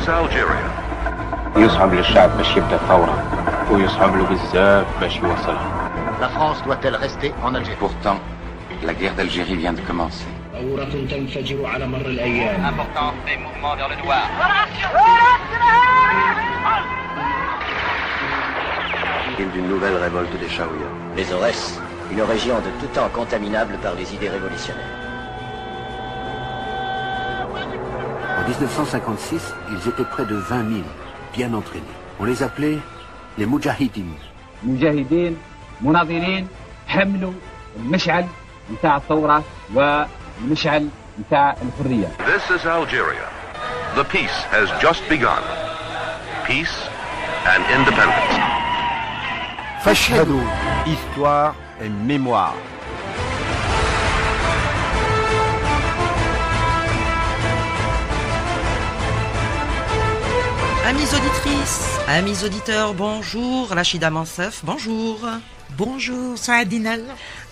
is Algeria. يصعب للشعب باش يبدا الثورة ويصعب له بزاف باش يوصلها. La France doit-elle rester en Algérie? Pourtant, la guerre d'Algérie vient de commencer. Important des mouvements vers le noir. D'une nouvelle révolte des Chaouïas. Les Aurès, une région de tout temps contaminable par les idées révolutionnaires. En 1956, ils étaient près de 20 000, bien entraînés. On les appelait les Moudjahidines. مجاهدين مناضلين حملوا المشعل نتاع الثورة والمشعل نتاع الحرية. This is Algeria. The peace has just begun. Peace and independence. Fashhadou, histoire et mémoire. Amis auditrices, amis auditeurs, bonjour. Rachida Mansef, bonjour. Bonjour, Saadinal.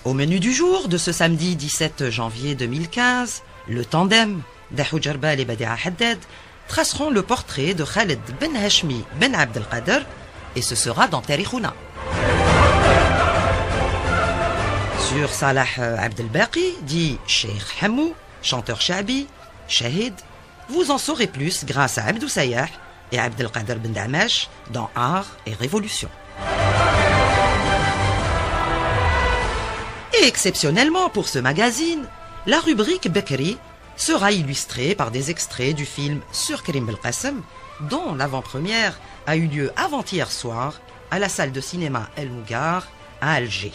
Au menu du jour de ce samedi 17 janvier 2015, le tandem d'Ahou Djerbal et Badia Haddad traceront le portrait de Khaled Ben Hashmi Ben Abdelkader et ce sera dans Tarikhouna. Sur Salah Abdelbaqi, dit Cheikh Hamou, chanteur shabi, shahid, vous en saurez plus grâce à Abdou Sayah et Abdelkader Ben Damash dans Art et Révolution. Et exceptionnellement pour ce magazine, la rubrique Bekri sera illustrée par des extraits du film sur Karim Belkacem, dont l'avant-première a eu lieu avant-hier soir à la salle de cinéma El Mougar à Alger.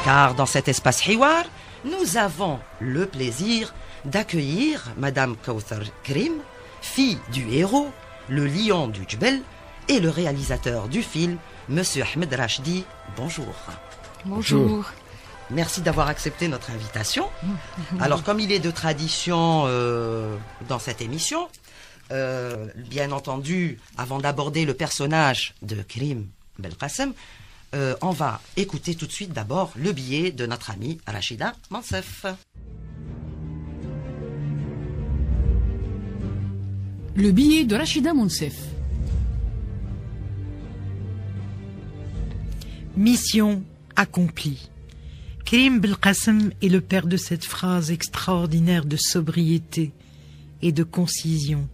Car dans cet espace Hiwar, nous avons le plaisir d'accueillir Madame Kawthar Karim, fille du héros, le lion du Djbel, et le réalisateur du film, Monsieur Ahmed Rachdi. Bonjour. Bonjour. Merci d'avoir accepté notre invitation. Alors, comme il est de tradition dans cette émission, bien entendu, avant d'aborder le personnage de Karim Belkacem, on va écouter tout de suite d'abord le billet de notre amie Rachida Mansef. Le billet de Rachida Mansef. Mission accomplie. Karim Belkacem est le père de cette phrase extraordinaire de sobriété et de concision,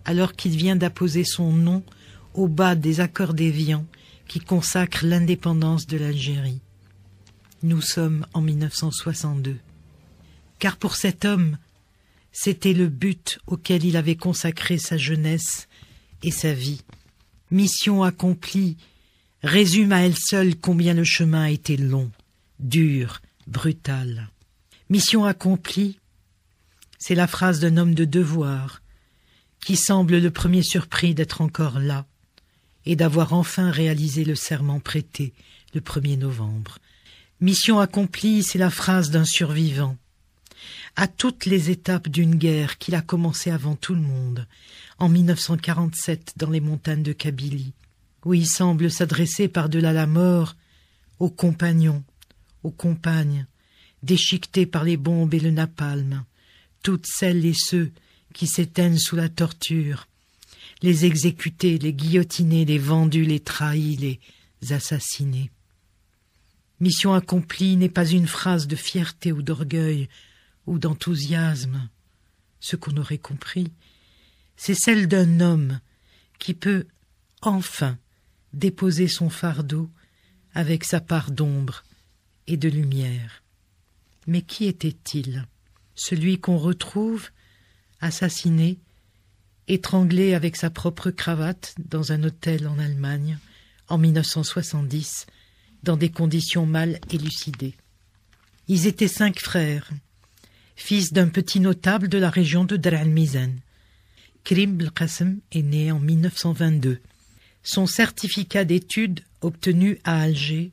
alors qu'il vient d'apposer son nom au bas des accords d'Évian qui consacrent l'indépendance de l'Algérie. Nous sommes en 1962. Car pour cet homme, c'était le but auquel il avait consacré sa jeunesse et sa vie. Mission accomplie résume à elle seule combien le chemin a été long, dur, brutal. Mission accomplie, c'est la phrase d'un homme de devoir qui semble le premier surpris d'être encore là et d'avoir enfin réalisé le serment prêté le 1er novembre. Mission accomplie, c'est la phrase d'un survivant à toutes les étapes d'une guerre qu'il a commencé avant tout le monde, en 1947 dans les montagnes de Kabylie, où il semble s'adresser par-delà la mort aux compagnons, aux compagnes, déchiquetés par les bombes et le napalm, toutes celles et ceux qui s'éteignent sous la torture, les exécutés, les guillotinés, les vendus, les trahis, les assassinés. Mission accomplie n'est pas une phrase de fierté ou d'orgueil ou d'enthousiasme. Ce qu'on aurait compris, c'est celle d'un homme qui peut enfin déposer son fardeau avec sa part d'ombre et de lumière. Mais qui était-il? Celui qu'on retrouve assassiné, étranglé avec sa propre cravate dans un hôtel en Allemagne en 1970, dans des conditions mal élucidées. Ils étaient 5 frères, fils d'un petit notable de la région de Dar al-Mizan. Karim Belkacem est né en 1922. Son certificat d'études obtenu à Alger,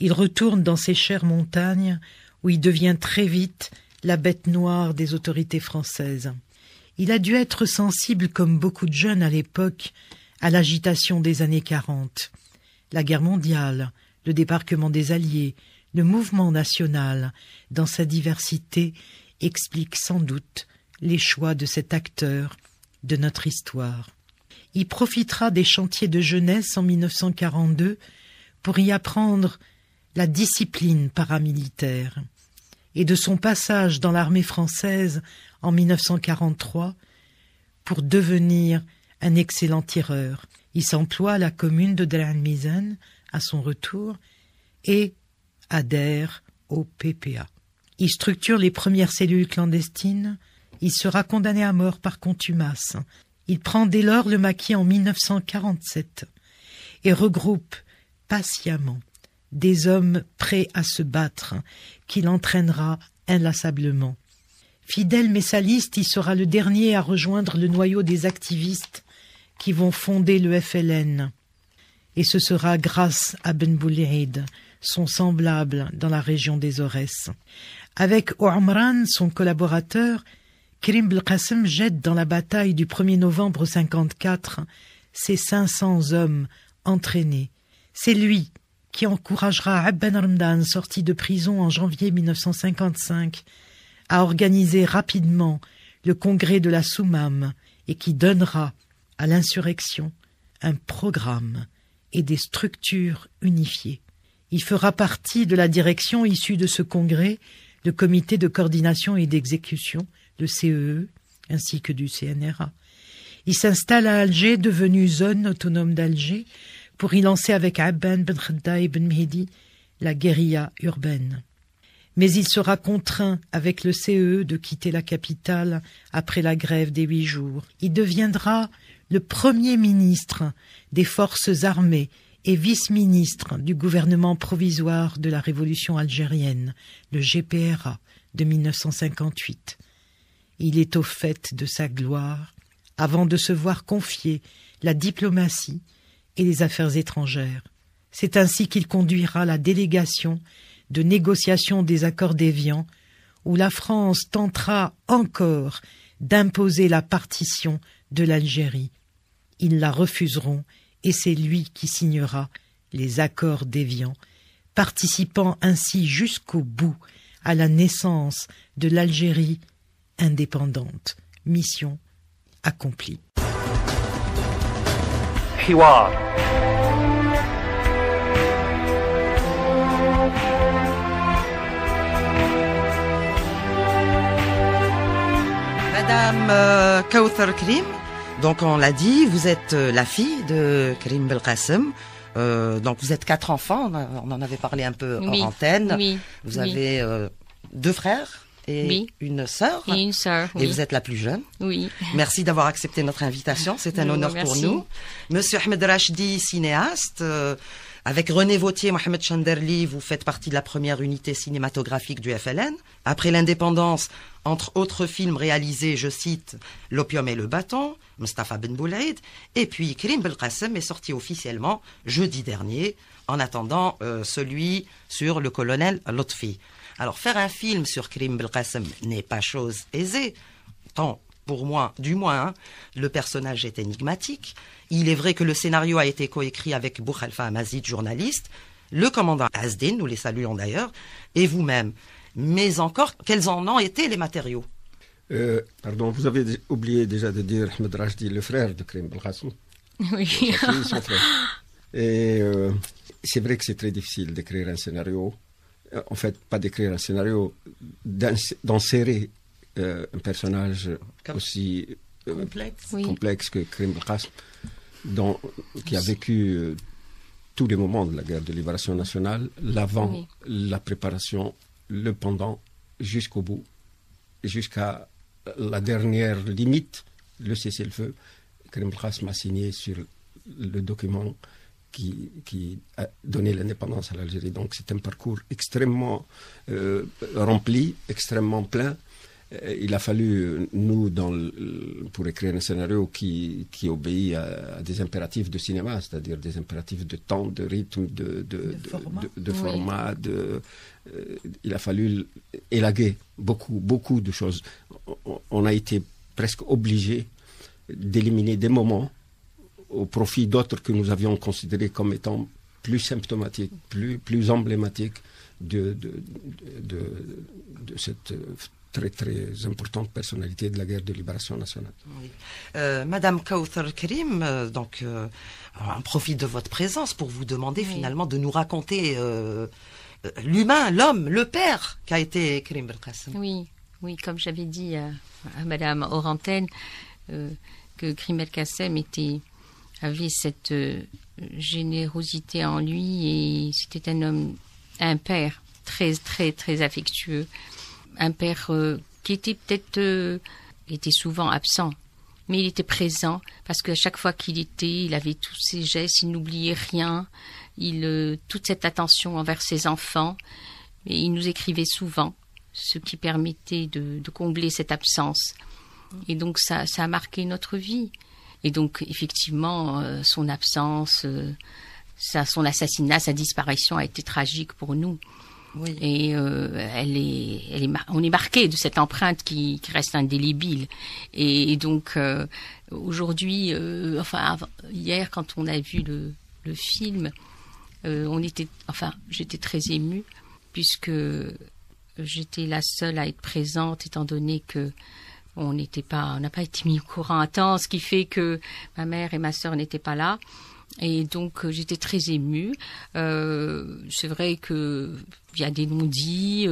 il retourne dans ses chères montagnes où il devient très vite la bête noire des autorités françaises. Il a dû être sensible, comme beaucoup de jeunes à l'époque, à l'agitation des années 40. La guerre mondiale, le débarquement des Alliés, le mouvement national, dans sa diversité, explique sans doute les choix de cet acteur de notre histoire. Il profitera des chantiers de jeunesse en 1942 pour y apprendre la discipline paramilitaire et de son passage dans l'armée française en 1943 pour devenir un excellent tireur. Il s'emploie à la commune de Dar el-Mizan à son retour et adhère au PPA. Il structure les premières cellules clandestines. Il sera condamné à mort par contumace. Il prend dès lors le maquis en 1947 et regroupe patiemment des hommes prêts à se battre, qu'il entraînera inlassablement. Fidèle messaliste, il sera le dernier à rejoindre le noyau des activistes qui vont fonder le FLN. Et ce sera grâce à Ben Boulaïd, son semblable dans la région des Aurès. Avec Ouamran, son collaborateur, Karim Belkacem jette dans la bataille du 1er novembre 1954 ses 500 hommes entraînés. C'est lui qui encouragera Abben Ramdan, sorti de prison en janvier 1955, à organiser rapidement le congrès de la Soumam et qui donnera à l'insurrection un programme et des structures unifiées. Il fera partie de la direction issue de ce congrès, le comité de coordination et d'exécution, le CEE, ainsi que du CNRA. Il s'installe à Alger, devenue zone autonome d'Alger, pour y lancer avec Abban Ben Khedda et Ben Mehdi la guérilla urbaine. Mais il sera contraint avec le CEE de quitter la capitale après la grève des 8 jours. Il deviendra le premier ministre des forces armées et vice-ministre du gouvernement provisoire de la révolution algérienne, le GPRA, de 1958. Il est au fait de sa gloire avant de se voir confier la diplomatie et les affaires étrangères. C'est ainsi qu'il conduira la délégation de négociation des accords d'Évian, où la France tentera encore d'imposer la partition de l'Algérie. Ils la refuseront et c'est lui qui signera les accords d'Évian, participant ainsi jusqu'au bout à la naissance de l'Algérie indépendante. Mission accomplie. حوار Madame Kawthar Karim, donc on l'a dit, vous êtes la fille de Karim Belkacem. Donc vous êtes 4 enfants, on en avait parlé un peu hors antenne. Oui, vous avez 2 frères et une sœur. Et une sœur, Et vous êtes la plus jeune. Oui. Merci d'avoir accepté notre invitation, c'est un honneur pour nous. Monsieur Ahmed Rachdi, cinéaste, avec René Vautier, Mohamed Chanderli, vous faites partie de la première unité cinématographique du FLN. Après l'indépendance, entre autres films réalisés, je cite, L'opium et le bâton, Mustafa Ben Boulaïd, et puis Karim Belkacem est sorti officiellement jeudi dernier, en attendant celui sur le colonel Lotfi. Alors faire un film sur Karim Belkacem n'est pas chose aisée, tant pour moi, du moins, hein, le personnage est énigmatique. Il est vrai que le scénario a été coécrit avec Boukhalifa Amazid, journaliste, le commandant Azdin, nous les saluons d'ailleurs, et vous-même. Mais encore, quels en ont été les matériaux? Pardon, vous avez oublié déjà de dire Ahmed Rachdi, le frère de Karim Belkacem. Oui. Son frère. Et c'est vrai que c'est très difficile d'écrire un scénario. En fait, pas d'écrire un scénario, d'insérer un personnage aussi complexe que Karim Belkacem, qui a vécu tous les moments de la guerre de libération nationale, l'avant, la préparation, le pendant, jusqu'au bout, jusqu'à la dernière limite, le cessez-le-feu. Karim Belkacem a signé sur le document qui a donné l'indépendance à l'Algérie. Donc c'est un parcours extrêmement rempli, extrêmement plein. Il a fallu, nous, pour écrire un scénario qui obéit à des impératifs de cinéma, c'est-à-dire des impératifs de temps, de rythme, de format. Il a fallu élaguer beaucoup de choses. On a été presque obligé d'éliminer des moments au profit d'autres que nous avions considérés comme étant plus symptomatiques, plus emblématiques de cette très très importantes personnalités de la guerre de libération nationale. Oui. Madame Kawthar Karim, on profite de votre présence pour vous demander finalement de nous raconter l'humain, l'homme, le père qu'a été Karim Belkacem. Oui, comme j'avais dit à Madame Orantène, que Karim Belkacem avait cette générosité en lui, et c'était un père très très très affectueux, un père qui était peut-être était souvent absent, mais il était présent parce qu'à chaque fois il avait tous ses gestes, il n'oubliait rien, toute cette attention envers ses enfants, et il nous écrivait souvent, ce qui permettait de combler cette absence. Et donc ça a marqué notre vie. Et donc effectivement, son absence, son assassinat, sa disparition a été tragique pour nous. Oui. Et on est marqué de cette empreinte qui reste indélébile. Et donc aujourd'hui, hier quand on a vu le film, j'étais très émue puisque j'étais la seule à être présente, étant donné que on n'a pas été mis au courant à temps, ce qui fait que ma mère et ma sœur n'étaient pas là. Et donc j'étais très émue. C'est vrai que il y a des non-dits,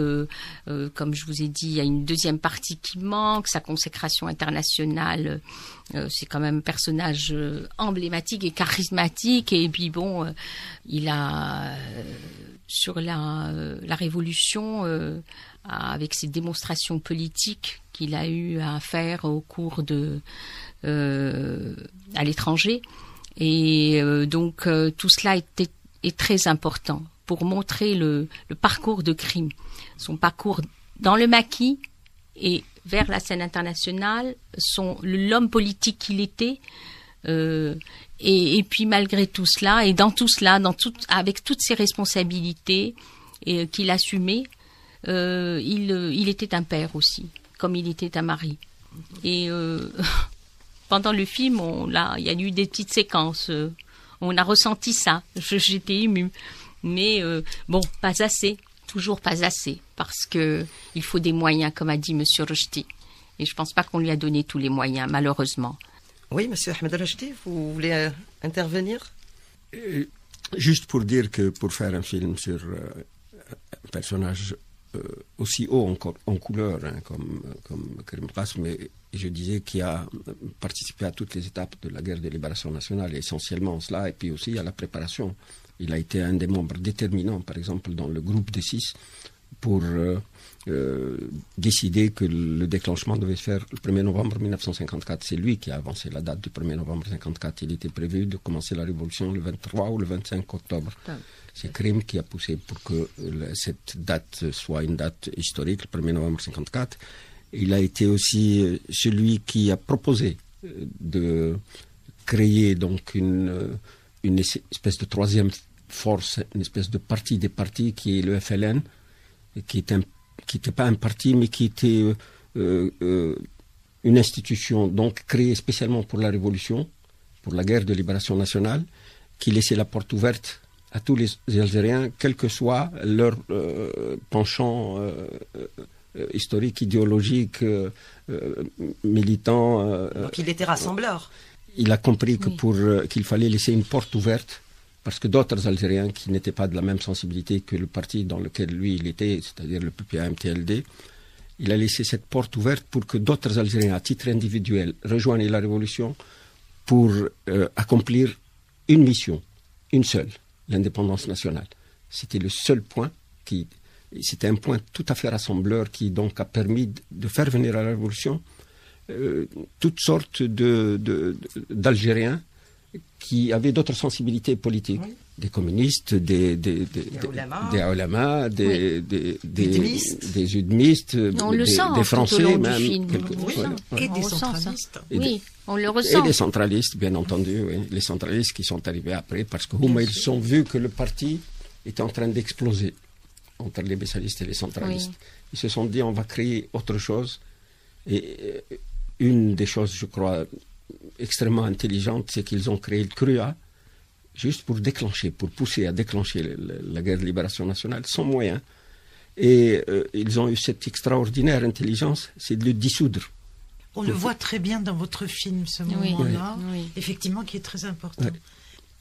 comme je vous ai dit, il y a une deuxième partie qui manque, sa consécration internationale. C'est quand même un personnage emblématique et charismatique. Et puis bon, il a sur la Révolution, avec ses démonstrations politiques qu'il a eu à faire au cours à l'étranger. Et donc tout cela est très important pour montrer le parcours de Karim, son parcours dans le maquis et vers la scène internationale, l'homme politique qu'il était, et puis malgré tout cela, et dans tout cela, avec toutes ses responsabilités qu'il assumait, il était un père aussi, comme il était un mari. Et pendant le film, il y a eu des petites séquences. On a ressenti ça. J'étais émue. Mais bon, pas assez. Toujours pas assez. Parce que il faut des moyens, comme a dit Monsieur Rochdi. Et je pense pas qu'on lui a donné tous les moyens, malheureusement. Oui, Monsieur Ahmed Rochdi, vous voulez intervenir? Juste pour dire que pour faire un film sur un personnage aussi haut en couleur, comme Karim Belkacem, mais je disais qu'il a participé à toutes les étapes de la guerre de libération nationale, essentiellement cela, et puis aussi à la préparation. Il a été un des membres déterminants, par exemple, dans le groupe des 6, pour décider que le déclenchement devait se faire le 1er novembre 1954. C'est lui qui a avancé la date du 1er novembre 1954. Il était prévu de commencer la révolution le 23 ou le 25 octobre. C'est Karim qui a poussé pour que cette date soit une date historique, le 1er novembre 1954. Il a été aussi celui qui a proposé de créer donc une espèce de troisième force, une espèce de parti des partis qui est le FLN, qui n'était pas un parti mais qui était une institution donc créée spécialement pour la révolution, pour la guerre de libération nationale, qui laissait la porte ouverte à tous les Algériens, quel que soit leur penchant historique, idéologique, militant. Donc il était rassembleur. Il a compris que qu'il fallait laisser une porte ouverte, parce que d'autres Algériens qui n'étaient pas de la même sensibilité que le parti dans lequel lui il était, c'est-à-dire le PPA-MTLD, il a laissé cette porte ouverte pour que d'autres Algériens, à titre individuel, rejoignent la révolution pour accomplir une mission, une seule, l'indépendance nationale. C'était le seul point c'était un point tout à fait rassembleur qui donc a permis de faire venir à la révolution toutes sortes d'Algériens qui avaient d'autres sensibilités politiques, des communistes, des ulama, des udmistes, des Français même, et des centralistes. On le ressent. Et des centralistes, bien entendu, les centralistes qui sont arrivés après, parce que ils ont vu que le parti était en train d'exploser entre les bessalistes et les centralistes. Ils se sont dit, on va créer autre chose. Et une des choses, je crois, extrêmement intelligentes, c'est qu'ils ont créé le CRUA, juste pour pousser à déclencher la guerre de libération nationale, sans moyens. Et ils ont eu cette extraordinaire intelligence, c'est de le dissoudre. On le voit très bien dans votre film, ce moment-là, effectivement, qui est très important. Ouais.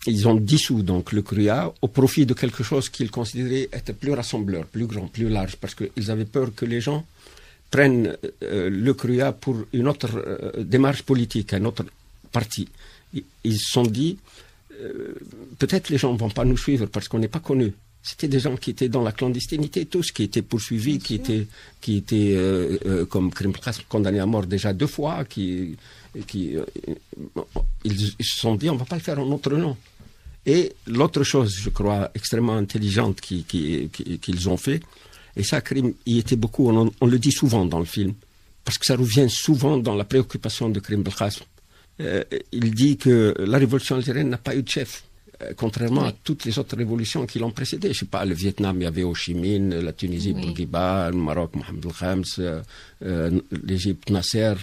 Ils ont dissous donc le CRUA au profit de quelque chose qu'ils considéraient être plus rassembleur, plus grand, plus large, parce qu'ils avaient peur que les gens prennent le CRUA pour une autre démarche politique, un autre parti. Ils se sont dit, peut-être les gens ne vont pas nous suivre parce qu'on n'est pas connus. C'était des gens qui étaient dans la clandestinité, tous, qui étaient poursuivis, qui étaient comme Karim Belkacem, condamnés à mort déjà 2 fois, ils se sont dit, on ne va pas le faire en notre nom. Et l'autre chose, je crois, extrêmement intelligente qu'ils ont fait, et ça, Karim y était beaucoup, on le dit souvent dans le film, parce que ça revient souvent dans la préoccupation de Karim Belkacem. Il dit que la révolution algérienne n'a pas eu de chef, contrairement à toutes les autres révolutions qui l'ont précédée. Je sais pas, le Vietnam, il y avait Ho Chi Minh, la Tunisie, Bourguiba, le Maroc, Mohamed el-Khams, l'Égypte, Nasser.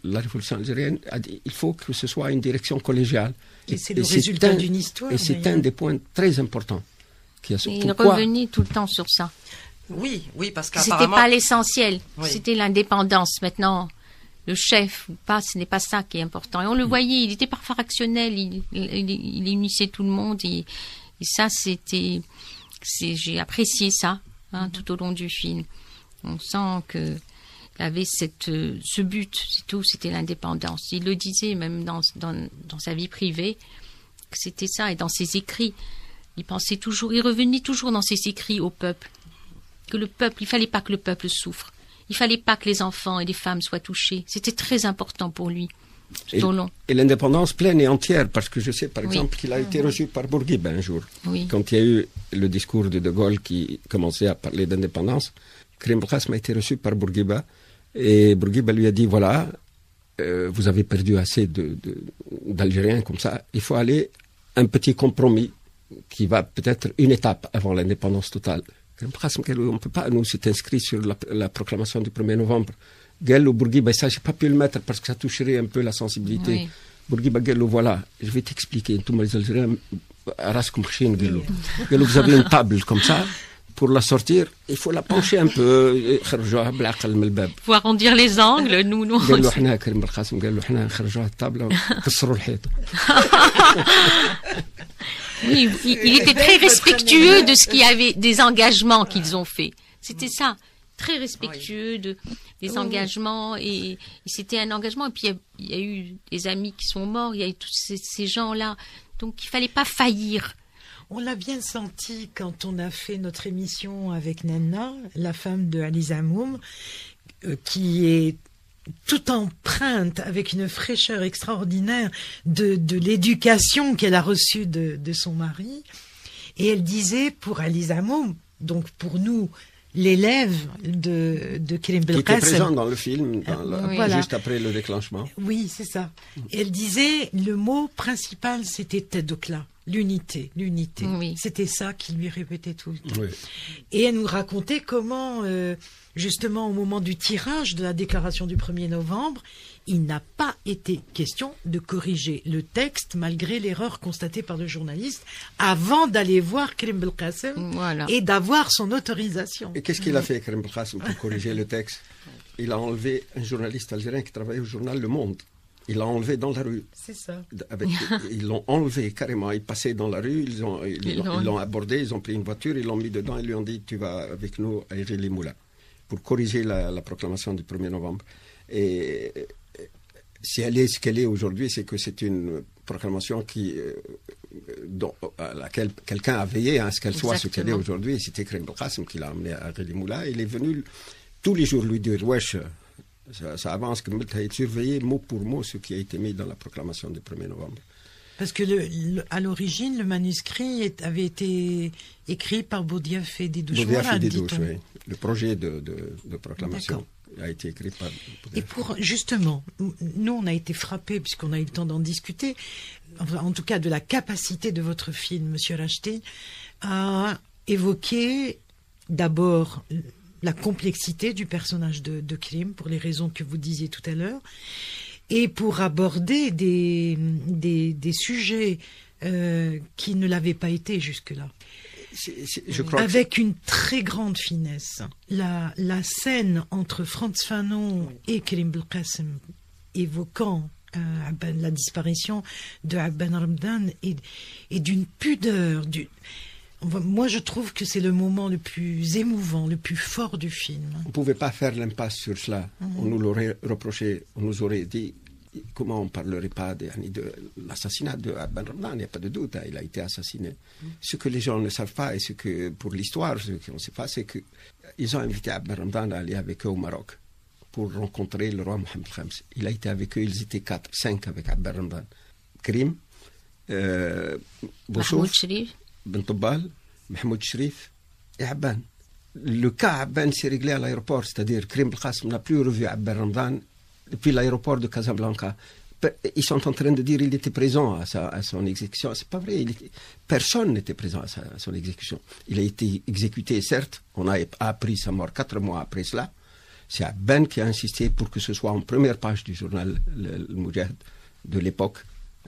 La révolution algérienne a dit il faut que ce soit une direction collégiale. Et c'est le résultat d'une histoire. Et c'est un des points très importants. Il revenait tout le temps sur ça. Oui, parce qu'apparemment... C'était pas l'essentiel, c'était l'indépendance. Maintenant, le chef ou pas, ce n'est pas ça qui est important. Et on le voyait, il était parfois factionnel, il unissait tout le monde. Et ça, j'ai apprécié ça tout au long du film. On sent que il avait ce but, c'est tout, c'était l'indépendance. Il le disait même dans sa vie privée, que c'était ça, et dans ses écrits. Il pensait toujours, il revenait toujours dans ses écrits au peuple. Que le peuple, il fallait pas que le peuple souffre. Il fallait pas que les enfants et les femmes soient touchés. C'était très important pour lui, tout au long. Et l'indépendance pleine et entière, parce que je sais par exemple qu'il a été reçu par Bourguiba un jour. Quand il y a eu le discours de Gaulle qui commençait à parler d'indépendance, Karim Belkacem a été reçu par Bourguiba. Et Bourguiba lui a dit, voilà, vous avez perdu assez d'Algériens comme ça, il faut aller un petit compromis qui va peut-être une étape avant l'indépendance totale. On ne peut pas, nous, c'est inscrit sur la proclamation du 1er novembre. Gallo, Bourguiba, ça, je n'ai pas pu le mettre parce que ça toucherait un peu la sensibilité. Bourguiba, Gallo, voilà, je vais t'expliquer. Tous les Algériens, Gallo, vous avez une table comme ça. Pour la sortir, il faut la pencher un peu. Faut arrondir les angles, nous. Oui, il était très respectueux de ce qu'il y avait, des engagements qu'ils ont faits. C'était ça, très respectueux des engagements, et c'était un engagement. Et puis il y a eu des amis qui sont morts, il y a eu tous ces gens-là. Donc il fallait pas faillir. On l'a bien senti quand on a fait notre émission avec Nenna, la femme de Ali Zamoum, qui est toute empreinte avec une fraîcheur extraordinaire de l'éducation qu'elle a reçue de son mari. Et elle disait pour Ali Zamoum, donc pour nous, l'élève de Karim Belkacem. Qui était présent dans le film, juste après le déclenchement. Oui, c'est ça. Et elle disait, le mot principal, c'était Tedokla. L'unité. Oui. C'était ça qu'il lui répétait tout le temps. Oui. Et elle nous racontait comment, justement, au moment du tirage de la déclaration du 1er novembre, il n'a pas été question de corriger le texte malgré l'erreur constatée par le journaliste avant d'aller voir Karim Belkacem et d'avoir son autorisation. Et qu'est-ce qu'il a fait, Karim Belkacem, pour corriger le texte? Il a enlevé un journaliste algérien qui travaillait au journal Le Monde. Il l'a enlevé dans la rue. C'est ça. Ils l'ont enlevé carrément. Ils passaient dans la rue, ils l'ont abordé, ils ont pris une voiture, ils l'ont mis dedans et lui ont dit tu vas avec nous à Iri-les-Moulins pour corriger la proclamation du 1er novembre. Et si elle est ce qu'elle est aujourd'hui, c'est que c'est une proclamation à laquelle quelqu'un a veillé à ce qu'elle soit ce qu'elle est aujourd'hui. C'était Karim Belkacem qui l'a amené à Iri-les-Moulins. Il est venu tous les jours lui dire wesh. Ça avance, comme tu as surveillé mot pour mot ce qui a été mis dans la proclamation du 1er novembre. Parce que à l'origine, le manuscrit avait été écrit par Boudiaf et Didouche. Boudiaf et Didouche, oui. Le projet de proclamation a été écrit par Boudiaf. Et justement, nous on a été frappés, puisqu'on a eu le temps d'en discuter, en tout cas de la capacité de votre film, Monsieur Rachti, à évoquer d'abord la complexité du personnage de Karim, pour les raisons que vous disiez tout à l'heure, et pour aborder des sujets qui ne l'avaient pas été jusque-là. je crois avec une très grande finesse. La scène entre Frantz Fanon et Karim Belkacem évoquant la disparition de Abban Ramdan est d'une pudeur. Moi, je trouve que c'est le moment le plus émouvant, le plus fort du film. On ne pouvait pas faire l'impasse sur cela. On nous l'aurait reproché, on nous aurait dit comment on ne parlerait pas de l'assassinat de Abban Ramdan, il n'y a pas de doute, il a été assassiné. Ce que les gens ne savent pas, et ce que pour l'histoire, ce qu'on ne sait pas, c'est qu'ils ont invité Abban Ramdan à aller avec eux au Maroc pour rencontrer le roi Mohamed V. Il a été avec eux, ils étaient 5 avec Abban Ramdan. Krim, Boussouf, Ben Tobbal, Mahmoud Shrif et Abban. Le cas Abban s'est réglé à l'aéroport, c'est-à-dire Karim Belkacem n'a plus revu Abban Ramdan depuis l'aéroport de Casablanca. Ils sont en train de dire qu'il était présent à son exécution. C'est pas vrai. Personne n'était présent à son exécution. Il a été exécuté, certes. On a appris sa mort 4 mois après cela. C'est Abban qui a insisté pour que ce soit en première page du journal le Moudjahid de l'époque.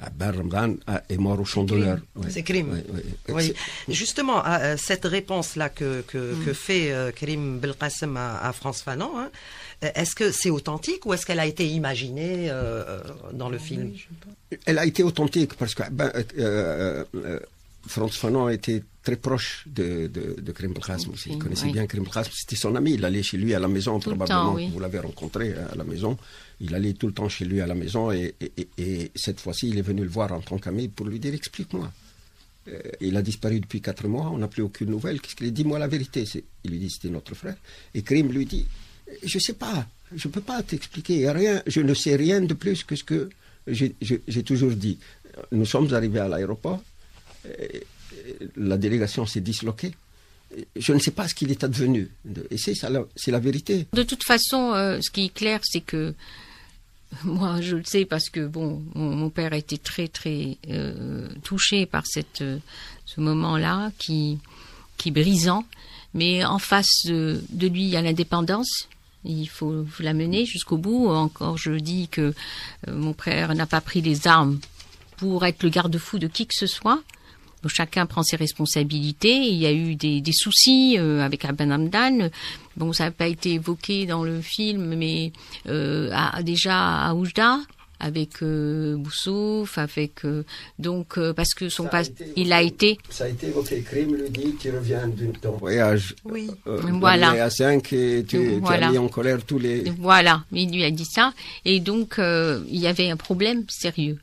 Abban Ramdan est mort au champ d'honneur. C'est crime. Oui. Justement, cette réponse-là que fait Karim Belkacem à Frantz Fanon, hein, est-ce que c'est authentique ou est-ce qu'elle a été imaginée dans le film? Elle a été authentique parce que Frantz Fanon était très proche de Karim Belkacem. Il connaissait bien Karim Belkacem, c'était son ami. Il allait chez lui à la maison, tout probablement. Vous l'avez rencontré à la maison. Il allait tout le temps chez lui à la maison et cette fois-ci, il est venu le voir en tant qu'ami pour lui dire « Explique-moi ». Il a disparu depuis 4 mois, on n'a plus aucune nouvelle. Qu'est-ce qu'il dit? Dis-moi la vérité. Il lui dit c'était notre frère. Et Karim lui dit je ne sais pas, je ne peux pas t'expliquer. Rien, je ne sais rien de plus que ce que j'ai toujours dit. Nous sommes arrivés à l'aéroport, la délégation s'est disloquée. Je ne sais pas ce qu'il est advenu. Et c'est la vérité. De toute façon, ce qui est clair, c'est que moi, je le sais parce que bon, mon père a été très très touché par ce moment-là qui est brisant. Mais en face de lui, il y a l'indépendance. Il faut la mener jusqu'au bout. Encore, je dis que mon père n'a pas pris les armes pour être le garde-fou de qui que ce soit. Donc, chacun prend ses responsabilités. Il y a eu des soucis avec Abban Ramdan. Bon, ça n'a pas été évoqué dans le film, mais déjà à Oujda, avec Boussouf, avec parce que il a été. Ça a été évoqué. Karim lui dit tu reviens d'un voyage. Oui. Voilà. À 5 et tu as mis en colère tous les. Voilà. Il lui a dit ça et donc il y avait un problème sérieux.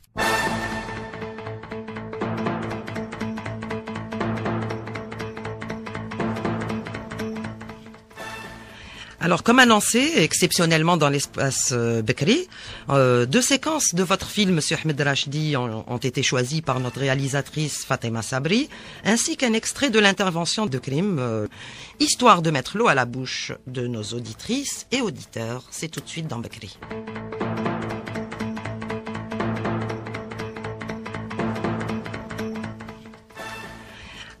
Alors, comme annoncé, exceptionnellement dans l'espace Bekri, 2 séquences de votre film, Monsieur Ahmed Rachdi, ont été choisies par notre réalisatrice Fatima Sabri, ainsi qu'un extrait de l'intervention de Karim, histoire de mettre l'eau à la bouche de nos auditrices et auditeurs. C'est tout de suite dans Bekri.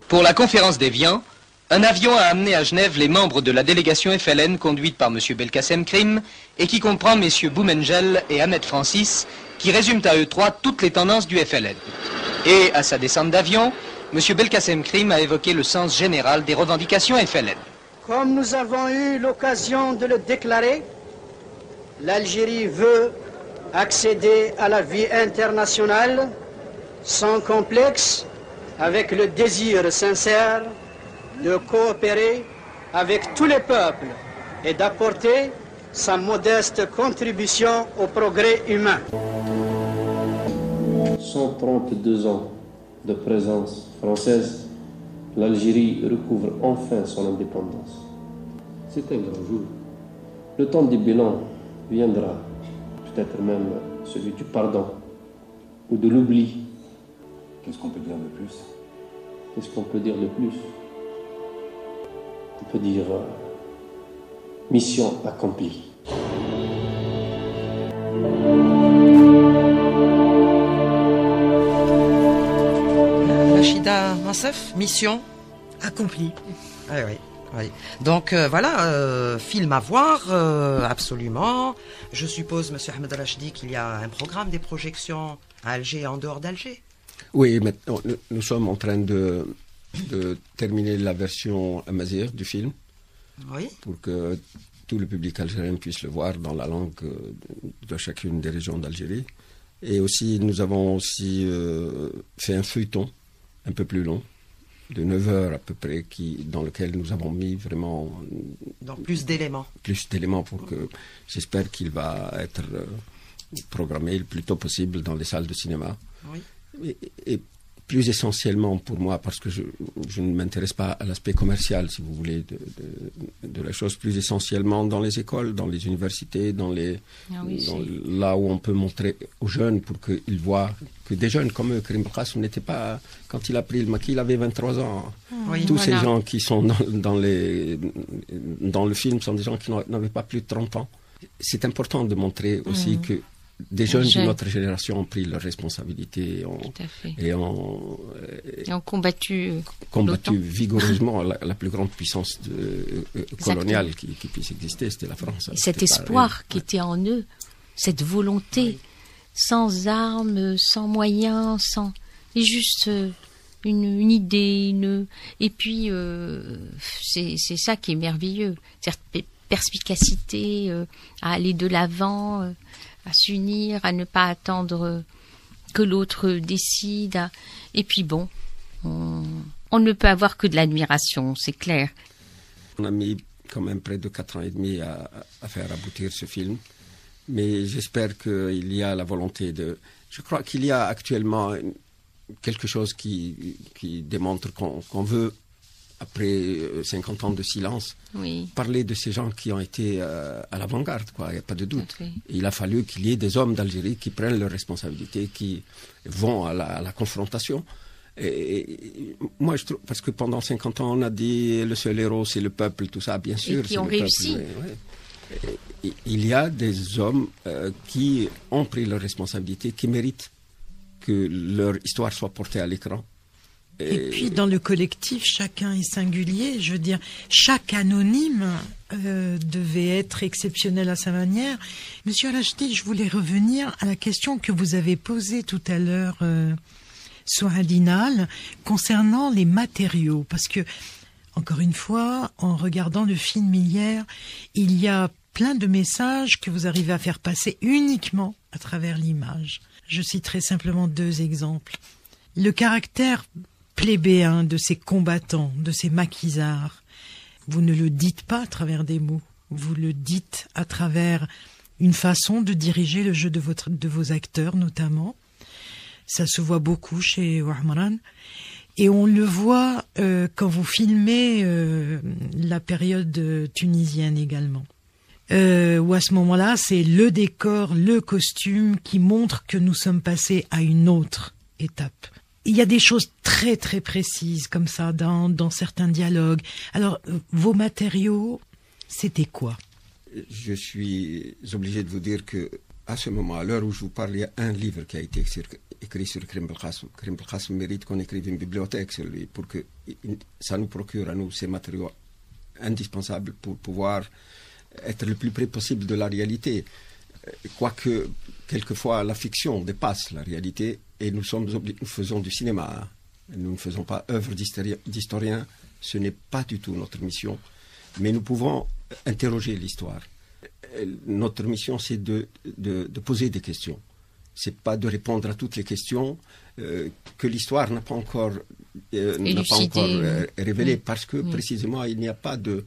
Pour la conférence d'Évian, un avion a amené à Genève les membres de la délégation FLN conduite par M. Belkacem Krim et qui comprend MM. Boumengel et Ahmed Francis qui résument à eux 3 toutes les tendances du FLN. Et à sa descente d'avion, M. Belkacem Krim a évoqué le sens général des revendications FLN. Comme nous avons eu l'occasion de le déclarer, l'Algérie veut accéder à la vie internationale sans complexe, avec le désir sincère de coopérer avec tous les peuples et d'apporter sa modeste contribution au progrès humain. 132 ans de présence française, l'Algérie recouvre enfin son indépendance. C'est un grand jour. Le temps du bilan viendra, peut-être même celui du pardon ou de l'oubli. Qu'est-ce qu'on peut dire de plus? Qu'est-ce qu'on peut dire de plus? On peut dire mission accomplie. Rachida Mansef, mission accomplie. Oui. Donc voilà, film à voir, absolument. Je suppose, Monsieur Ahmed Rachdi, qu'il y a un programme des projections à Alger et en dehors d'Alger. Oui, maintenant, nous sommes en train de de terminer la version amazigh du film. Oui. Pour que tout le public algérien puisse le voir dans la langue de chacune des régions d'Algérie. Et aussi, nous avons aussi fait un feuilleton un peu plus long, de 9 heures à peu près, dans lequel nous avons mis vraiment... Donc plus d'éléments. Plus d'éléments pour que... J'espère qu'il va être programmé le plus tôt possible dans les salles de cinéma. Oui. Et plus essentiellement pour moi, parce que je ne m'intéresse pas à l'aspect commercial, si vous voulez, de la chose, plus essentiellement dans les écoles, dans les universités, là où on peut montrer aux jeunes pour qu'ils voient que des jeunes comme eux, Karim Belkacem n'était pas, quand il a pris le maquis, il avait 23 ans. Oui, Tous ces gens qui sont dans le film sont des gens qui n'avaient pas plus de 30 ans. C'est important de montrer aussi que des jeunes de notre génération ont pris leurs responsabilités et ont combattu vigoureusement la plus grande puissance coloniale qui puisse exister, c'était la France. Et cet espoir qui était en eux, cette volonté, sans armes, sans moyens, et juste une idée, et puis c'est ça qui est merveilleux, cette perspicacité à aller de l'avant, à s'unir, à ne pas attendre que l'autre décide. Et puis bon, on ne peut avoir que de l'admiration, c'est clair. On a mis quand même près de 4 ans et demi à faire aboutir ce film. Mais j'espère qu'il y a la volonté de... Je crois qu'il y a actuellement quelque chose qui démontre qu'on veut, après 50 ans de silence, parler de ces gens qui ont été à l'avant-garde, il n'y a pas de doute. Il a fallu qu'il y ait des hommes d'Algérie qui prennent leurs responsabilités, qui vont à la confrontation. Et moi, je trouve, parce que pendant 50 ans, on a dit le seul héros, c'est le peuple, tout ça, bien sûr. Et qui ont réussi. Il y a des hommes qui ont pris leurs responsabilités, qui méritent que leur histoire soit portée à l'écran. Et puis dans le collectif, chacun est singulier. Je veux dire, chaque anonyme devait être exceptionnel à sa manière. Monsieur Al-Achdi, je voulais revenir à la question que vous avez posée tout à l'heure, Souhadinal, concernant les matériaux. Parce que, encore une fois, en regardant le film hier, il y a plein de messages que vous arrivez à faire passer uniquement à travers l'image. Je citerai simplement 2 exemples. Le caractère plébéien de ces combattants, de ces maquisards, vous ne le dites pas à travers des mots, vous le dites à travers une façon de diriger le jeu de vos acteurs notamment. Ça se voit beaucoup chez Ouahmaran. Et on le voit quand vous filmez la période tunisienne également. Où à ce moment-là, c'est le décor, le costume qui montre que nous sommes passés à une autre étape. Il y a des choses très très précises comme ça dans certains dialogues. Alors, vos matériaux, c'était quoi? Je suis obligé de vous dire que à ce moment, à l'heure où je vous parle, il y a un livre qui a été écrit sur Karim Belkacem. Karim Belkacem mérite qu'on écrive une bibliothèque sur lui pour que ça nous procure à nous ces matériaux indispensables pour pouvoir être le plus près possible de la réalité. Quoique, quelquefois, la fiction dépasse la réalité et nous faisons du cinéma. Nous ne faisons pas œuvre d'historien. Ce n'est pas du tout notre mission. Mais nous pouvons interroger l'histoire. Notre mission, c'est de poser des questions. C'est pas de répondre à toutes les questions que l'histoire n'a pas encore révélées, parce que précisément il n'y a pas de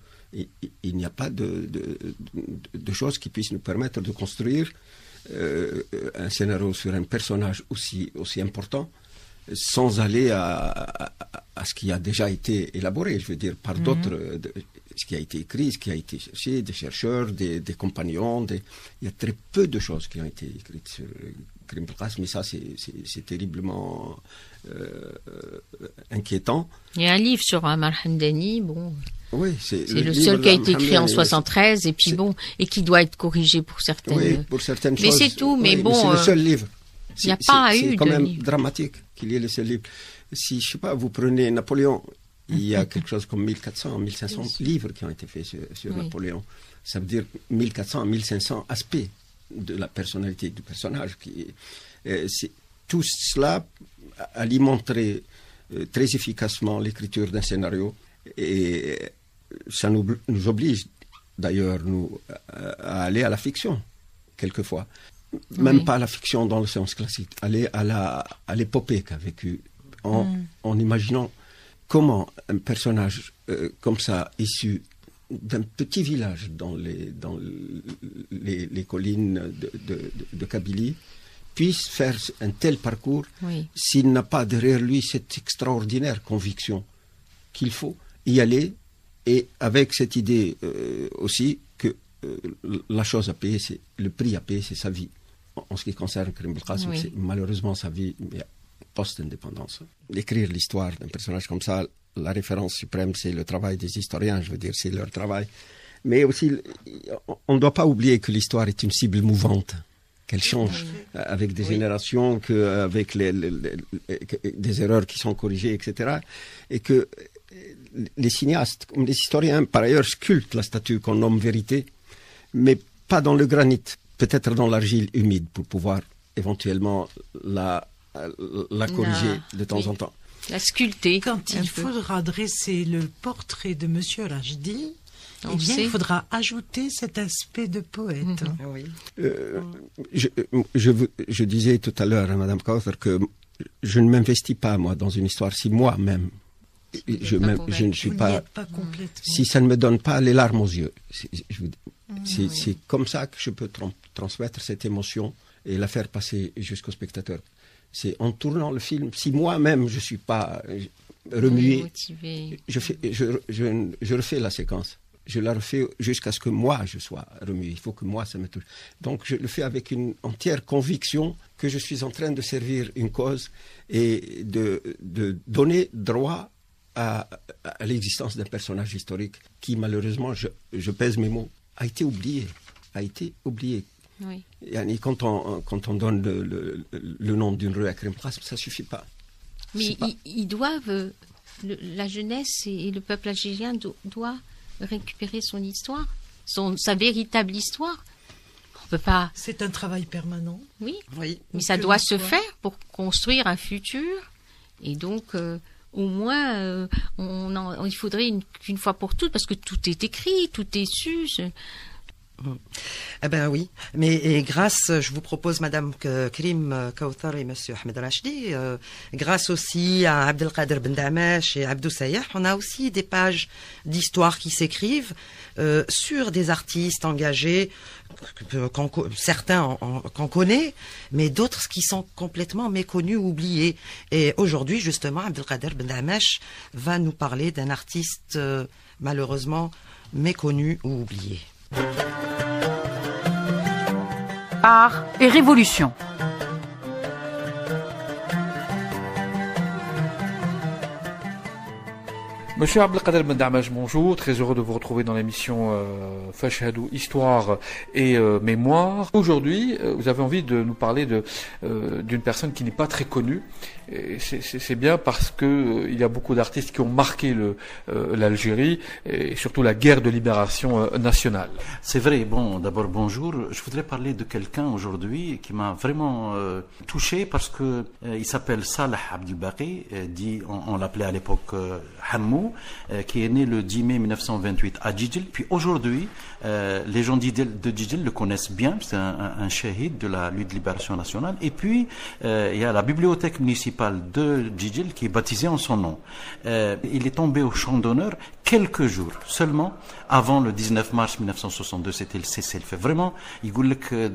choses qui puissent nous permettre de construire un scénario sur un personnage aussi important sans aller à ce qui a déjà été élaboré, je veux dire, par d'autres, ce qui a été écrit, ce qui a été cherché, des chercheurs, des compagnons. Il y a très peu de choses qui ont été écrites sur Karim Belkacem, mais ça, c'est terriblement inquiétant. Il y a un livre sur Amar Hamdani, bon... Oui, c'est le seul qui a été écrit en 73, et puis bon, et qui doit être corrigé pour certaines... Oui, pour certaines choses. Mais c'est tout, mais bon... C'est le seul livre. Il n'y a pas eu de... C'est quand même dramatique qu'il y ait le seul livre. Si, je ne sais pas, vous prenez Napoléon, il y a quelque chose comme 1400, 1500 livres qui ont été faits sur Napoléon. Ça veut dire 1400, 1500 aspects de la personnalité du personnage. Tout cela alimenterait très efficacement l'écriture d'un scénario. Et ça nous oblige d'ailleurs, nous, à aller à la fiction, quelquefois. Même pas à la fiction dans le sens classique, aller à l'épopée qu'a vécu, en imaginant comment un personnage comme ça, issu d'un petit village dans les collines de Kabylie, puisse faire un tel parcours s'il n'a pas derrière lui cette extraordinaire conviction qu'il faut y aller, et avec cette idée aussi que la chose à payer, c'est le prix à payer, c'est sa vie. En ce qui concerne Karim Belkacem, c'est malheureusement sa vie post-indépendance. Écrire l'histoire d'un personnage comme ça, la référence suprême, c'est le travail des historiens, je veux dire, c'est leur travail. Mais aussi, on ne doit pas oublier que l'histoire est une cible mouvante, qu'elle change avec des générations, avec des erreurs qui sont corrigées, etc. Et que les cinéastes, comme les historiens, par ailleurs, sculptent la statue qu'on nomme vérité, mais pas dans le granit, peut-être dans l'argile humide, pour pouvoir éventuellement la corriger de temps en temps. La sculpter. Quand il faudra dresser le portrait de Monsieur Rajdi, il faudra ajouter cet aspect de poète. Je disais tout à l'heure à Madame Kauthar que je ne m'investis pas, moi, dans une histoire si moi-même je ne suis pas si ça ne me donne pas les larmes aux yeux. C'est comme ça que je peux transmettre cette émotion et la faire passer jusqu'au spectateur. C'est en tournant le film, si moi-même je ne suis pas remué, je refais la séquence. Je la refais jusqu'à ce que moi je sois remué. Il faut que moi ça me touche. Donc je le fais avec une entière conviction que je suis en train de servir une cause et de donner droit à l'existence d'un personnage historique qui, malheureusement, je pèse mes mots, a été oublié. Oui. Et quand on donne le nom d'une rue à Karim Belkacem, ça ne suffit pas. Mais ils doivent, la jeunesse et le peuple algérien doit récupérer son histoire, sa véritable histoire. On peut pas. C'est un travail permanent. Oui. Mais ça doit se faire pour construire un futur. Et donc, au moins, il faudrait une fois pour toutes, parce que tout est écrit, tout est su. Eh ben oui, mais grâce, je vous propose Madame Karim Kauthar et Monsieur Ahmed Rajdi, grâce aussi à Abdelkader Ben Damash et Abdou Sayah, on a aussi des pages d'histoire qui s'écrivent sur des artistes engagés, certains qu'on connaît, mais d'autres qui sont complètement méconnus ou oubliés. Et aujourd'hui, justement, Abdelkader Ben Damash va nous parler d'un artiste malheureusement méconnu ou oublié. Art et révolution. Monsieur Abdelkader Ben Damash, bonjour, très heureux de vous retrouver dans l'émission Fashhadou, Histoire et Mémoire. Aujourd'hui, vous avez envie de nous parler d'une personne qui n'est pas très connue. C'est bien parce que il y a beaucoup d'artistes qui ont marqué l'Algérie et surtout la guerre de libération nationale. C'est vrai. Bon, d'abord bonjour. Je voudrais parler de quelqu'un aujourd'hui qui m'a vraiment touché parce que il s'appelle Salah Abdelbaqi, on l'appelait à l'époque Hammou, qui est né le 10 mai 1928 à Djidjel. Puis aujourd'hui, les gens de Djidjel le connaissent bien. C'est un shahid de la lutte de libération nationale. Et puis il y a la bibliothèque municipale de Djidjel qui est baptisée en son nom. Il est tombé au champ d'honneur quelques jours seulement avant le 19 mars 1962. C'était le cessez-le-feu. Vraiment, il dit que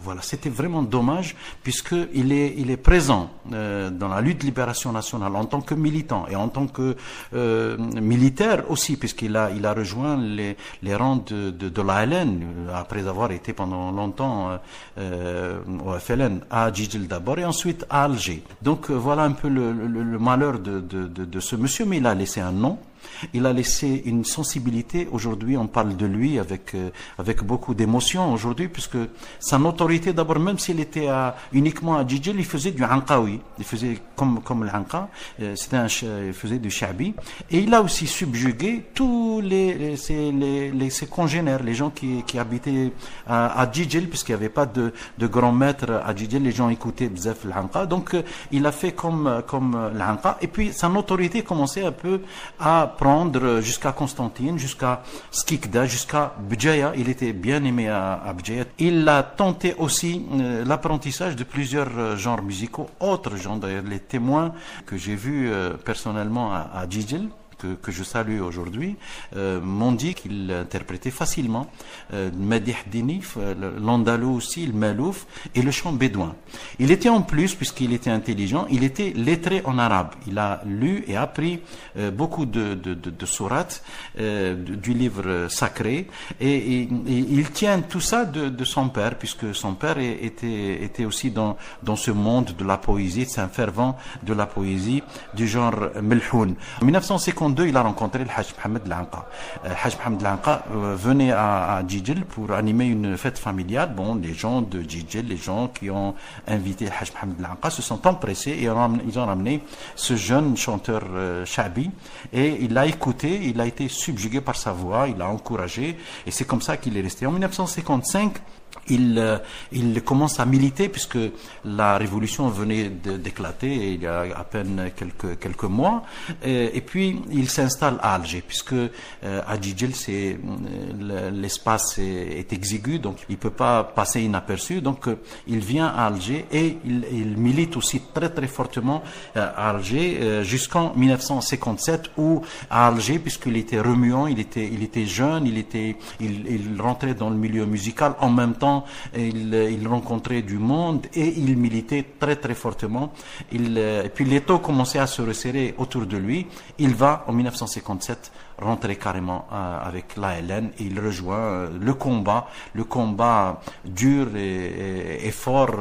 voilà, c'était vraiment dommage puisque il est présent dans la lutte de libération nationale en tant que militant et en tant que militaire aussi, puisqu'il a rejoint les rangs de l'ALN après avoir été pendant longtemps au FLN à Djidjel d'abord et ensuite à Alger. Donc voilà un peu le malheur de ce monsieur, mais il a laissé un nom Il a laissé une sensibilité. Aujourd'hui, on parle de lui avec beaucoup d'émotion aujourd'hui, puisque sa notoriété, d'abord, même s'il était uniquement à Djidjel, il faisait du anqaoui. Il faisait comme l'anqa. Il faisait du shabi. Et il a aussi subjugué tous ses congénères, les gens qui habitaient à Djidjel, puisqu'il n'y avait pas de grands maîtres à Djidjel. Les gens écoutaient bzaf l'anqa. Donc, il a fait comme l'anqa. Et puis, sa notoriété commençait un peu à prendre jusqu'à Constantine, jusqu'à Skikda, jusqu'à Bjaya. Il était bien aimé à Bjaya. Il a tenté aussi l'apprentissage de plusieurs genres musicaux, autres genres, d'ailleurs, les témoins que j'ai vus personnellement à Djidjel, que je salue aujourd'hui, m'ont dit qu'il interprétait facilement Madih Dinif, l'andalou aussi, le malouf et le chant bédouin. Il était en plus, puisqu'il était intelligent, il était lettré en arabe. Il a lu et appris beaucoup de sourates du livre sacré, et il tient tout ça de son père, puisque son père était aussi dans ce monde de la poésie. C'est un fervent de la poésie du genre melhoun. En 1952, il a rencontré le Hajj Mohamed Lanqa. Hajj Mohamed Lanqa venait à Djidjel pour animer une fête familiale. Bon, les gens de Djidjel, les gens qui ont invité le Hajj Mohamed Lanqa se sont empressés et ils ont ramené ce jeune chanteur Shabi, et il l'a écouté, il a été subjugué par sa voix, il l'a encouragé, et c'est comme ça qu'il est resté. En 1955, il commence à militer, puisque la révolution venait d'éclater il y a à peine quelques mois, et puis il s'installe à Alger, puisque à Djidjel l'espace est exigu, donc il peut pas passer inaperçu. Donc il vient à Alger et il milite aussi très très fortement à Alger jusqu'en 1957, où à Alger, puisqu'il était remuant, il était jeune, il rentrait dans le milieu musical, en même temps il rencontrait du monde et il militait très très fortement. Et puis l'étau commençait à se resserrer autour de lui. Il va en 1957 rentrer carrément avec l'ALN, et il rejoint le combat dur et fort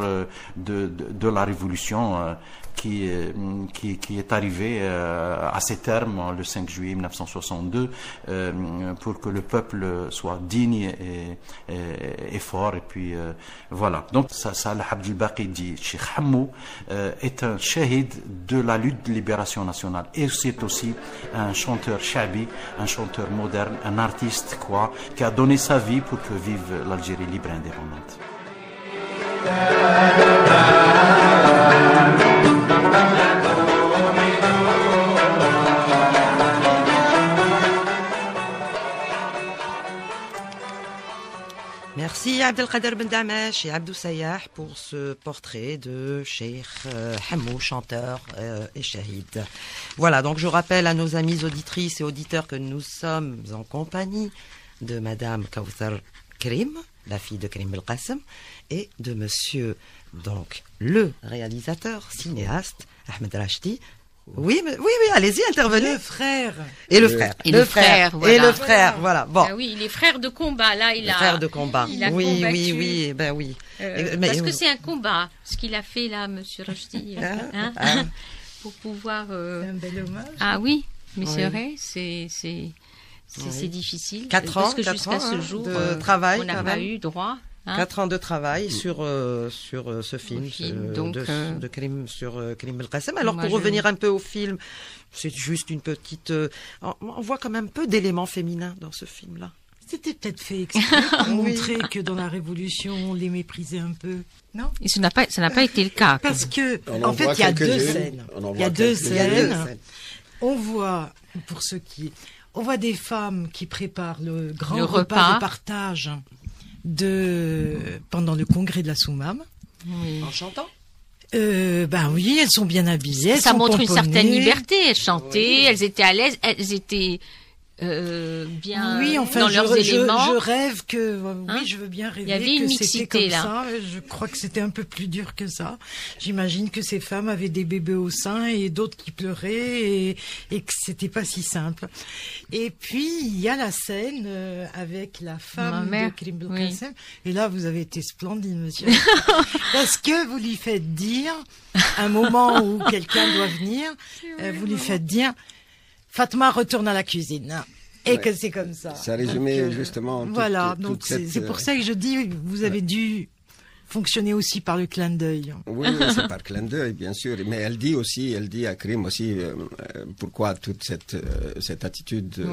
de la révolution qui est arrivé à ses termes le 5 juillet 1962, pour que le peuple soit digne et fort. Et puis voilà. Donc Salah Abdel Baqi dit, Cheikh Hammou est un shahid de la lutte de libération nationale, et c'est aussi un chanteur shabi, un chanteur moderne, un artiste qui a donné sa vie pour que vive l'Algérie libre et indépendante. Merci Abdelkader Ben Damash et Abdou Sayah pour ce portrait de Cheikh Hammou, chanteur et shahid. Voilà, donc je rappelle à nos amis auditrices et auditeurs que nous sommes en compagnie de Madame Kawthar Krim, la fille de Karim Belkacem, et de Monsieur, donc, le réalisateur, cinéaste, Ahmed Rachdi. Oui, allez-y, intervenez. Le frère. Et le frère. Et le frère, voilà. Et le frère, voilà. Bon. Ah oui, il est frère de combat, là, frère de combat. Il a oui, combattu. oui, ben oui. Parce que c'est un combat, ce qu'il a fait là, Monsieur Rachdi, pour pouvoir. Un bel hommage. Ah oui, mais c'est vrai, c'est difficile. 4 ans, parce que jusqu'à ce jour, de travail, on n'a pas eu droit. 4 ans de travail sur ce film de Karim, sur Karim Belkacem. Alors pour revenir un peu au film, c'est juste une petite... on voit quand même peu d'éléments féminins dans ce film-là. C'était peut-être fait exprès pour montrer que dans la Révolution, on les méprisait un peu, non? Et ça n'a pas été le cas. Parce que, en fait, il y a deux scènes. Il y a deux scènes. On voit, pour ceux qui... On voit des femmes qui préparent le grand repas de partage pendant le congrès de la Soumam. Oui. En chantant? Ben oui, elles sont bien habillées. Ça montre une certaine liberté. Elles chantaient, elles étaient à l'aise, elles étaient bien dans leurs éléments. Je rêve que, oui, je veux bien rêver. Il y avait une mixité comme là. ça. Je crois que c'était un peu plus dur que ça. J'imagine que ces femmes avaient des bébés au sein et d'autres qui pleuraient et que c'était pas si simple. Et puis, il y a la scène avec la femme de Karim Belkacem. Et là, vous avez été splendide, monsieur. Parce que vous lui faites dire, un moment où quelqu'un doit venir, vous lui faites dire, Fatma retourne à la cuisine. Et que c'est comme ça. Ça résumait justement. Voilà, donc c'est pour ça que je dis, vous avez dû fonctionner aussi par le clin d'œil. Oui, c'est par clin d'œil, bien sûr. Mais elle dit à Krim aussi, pourquoi toute cette attitude,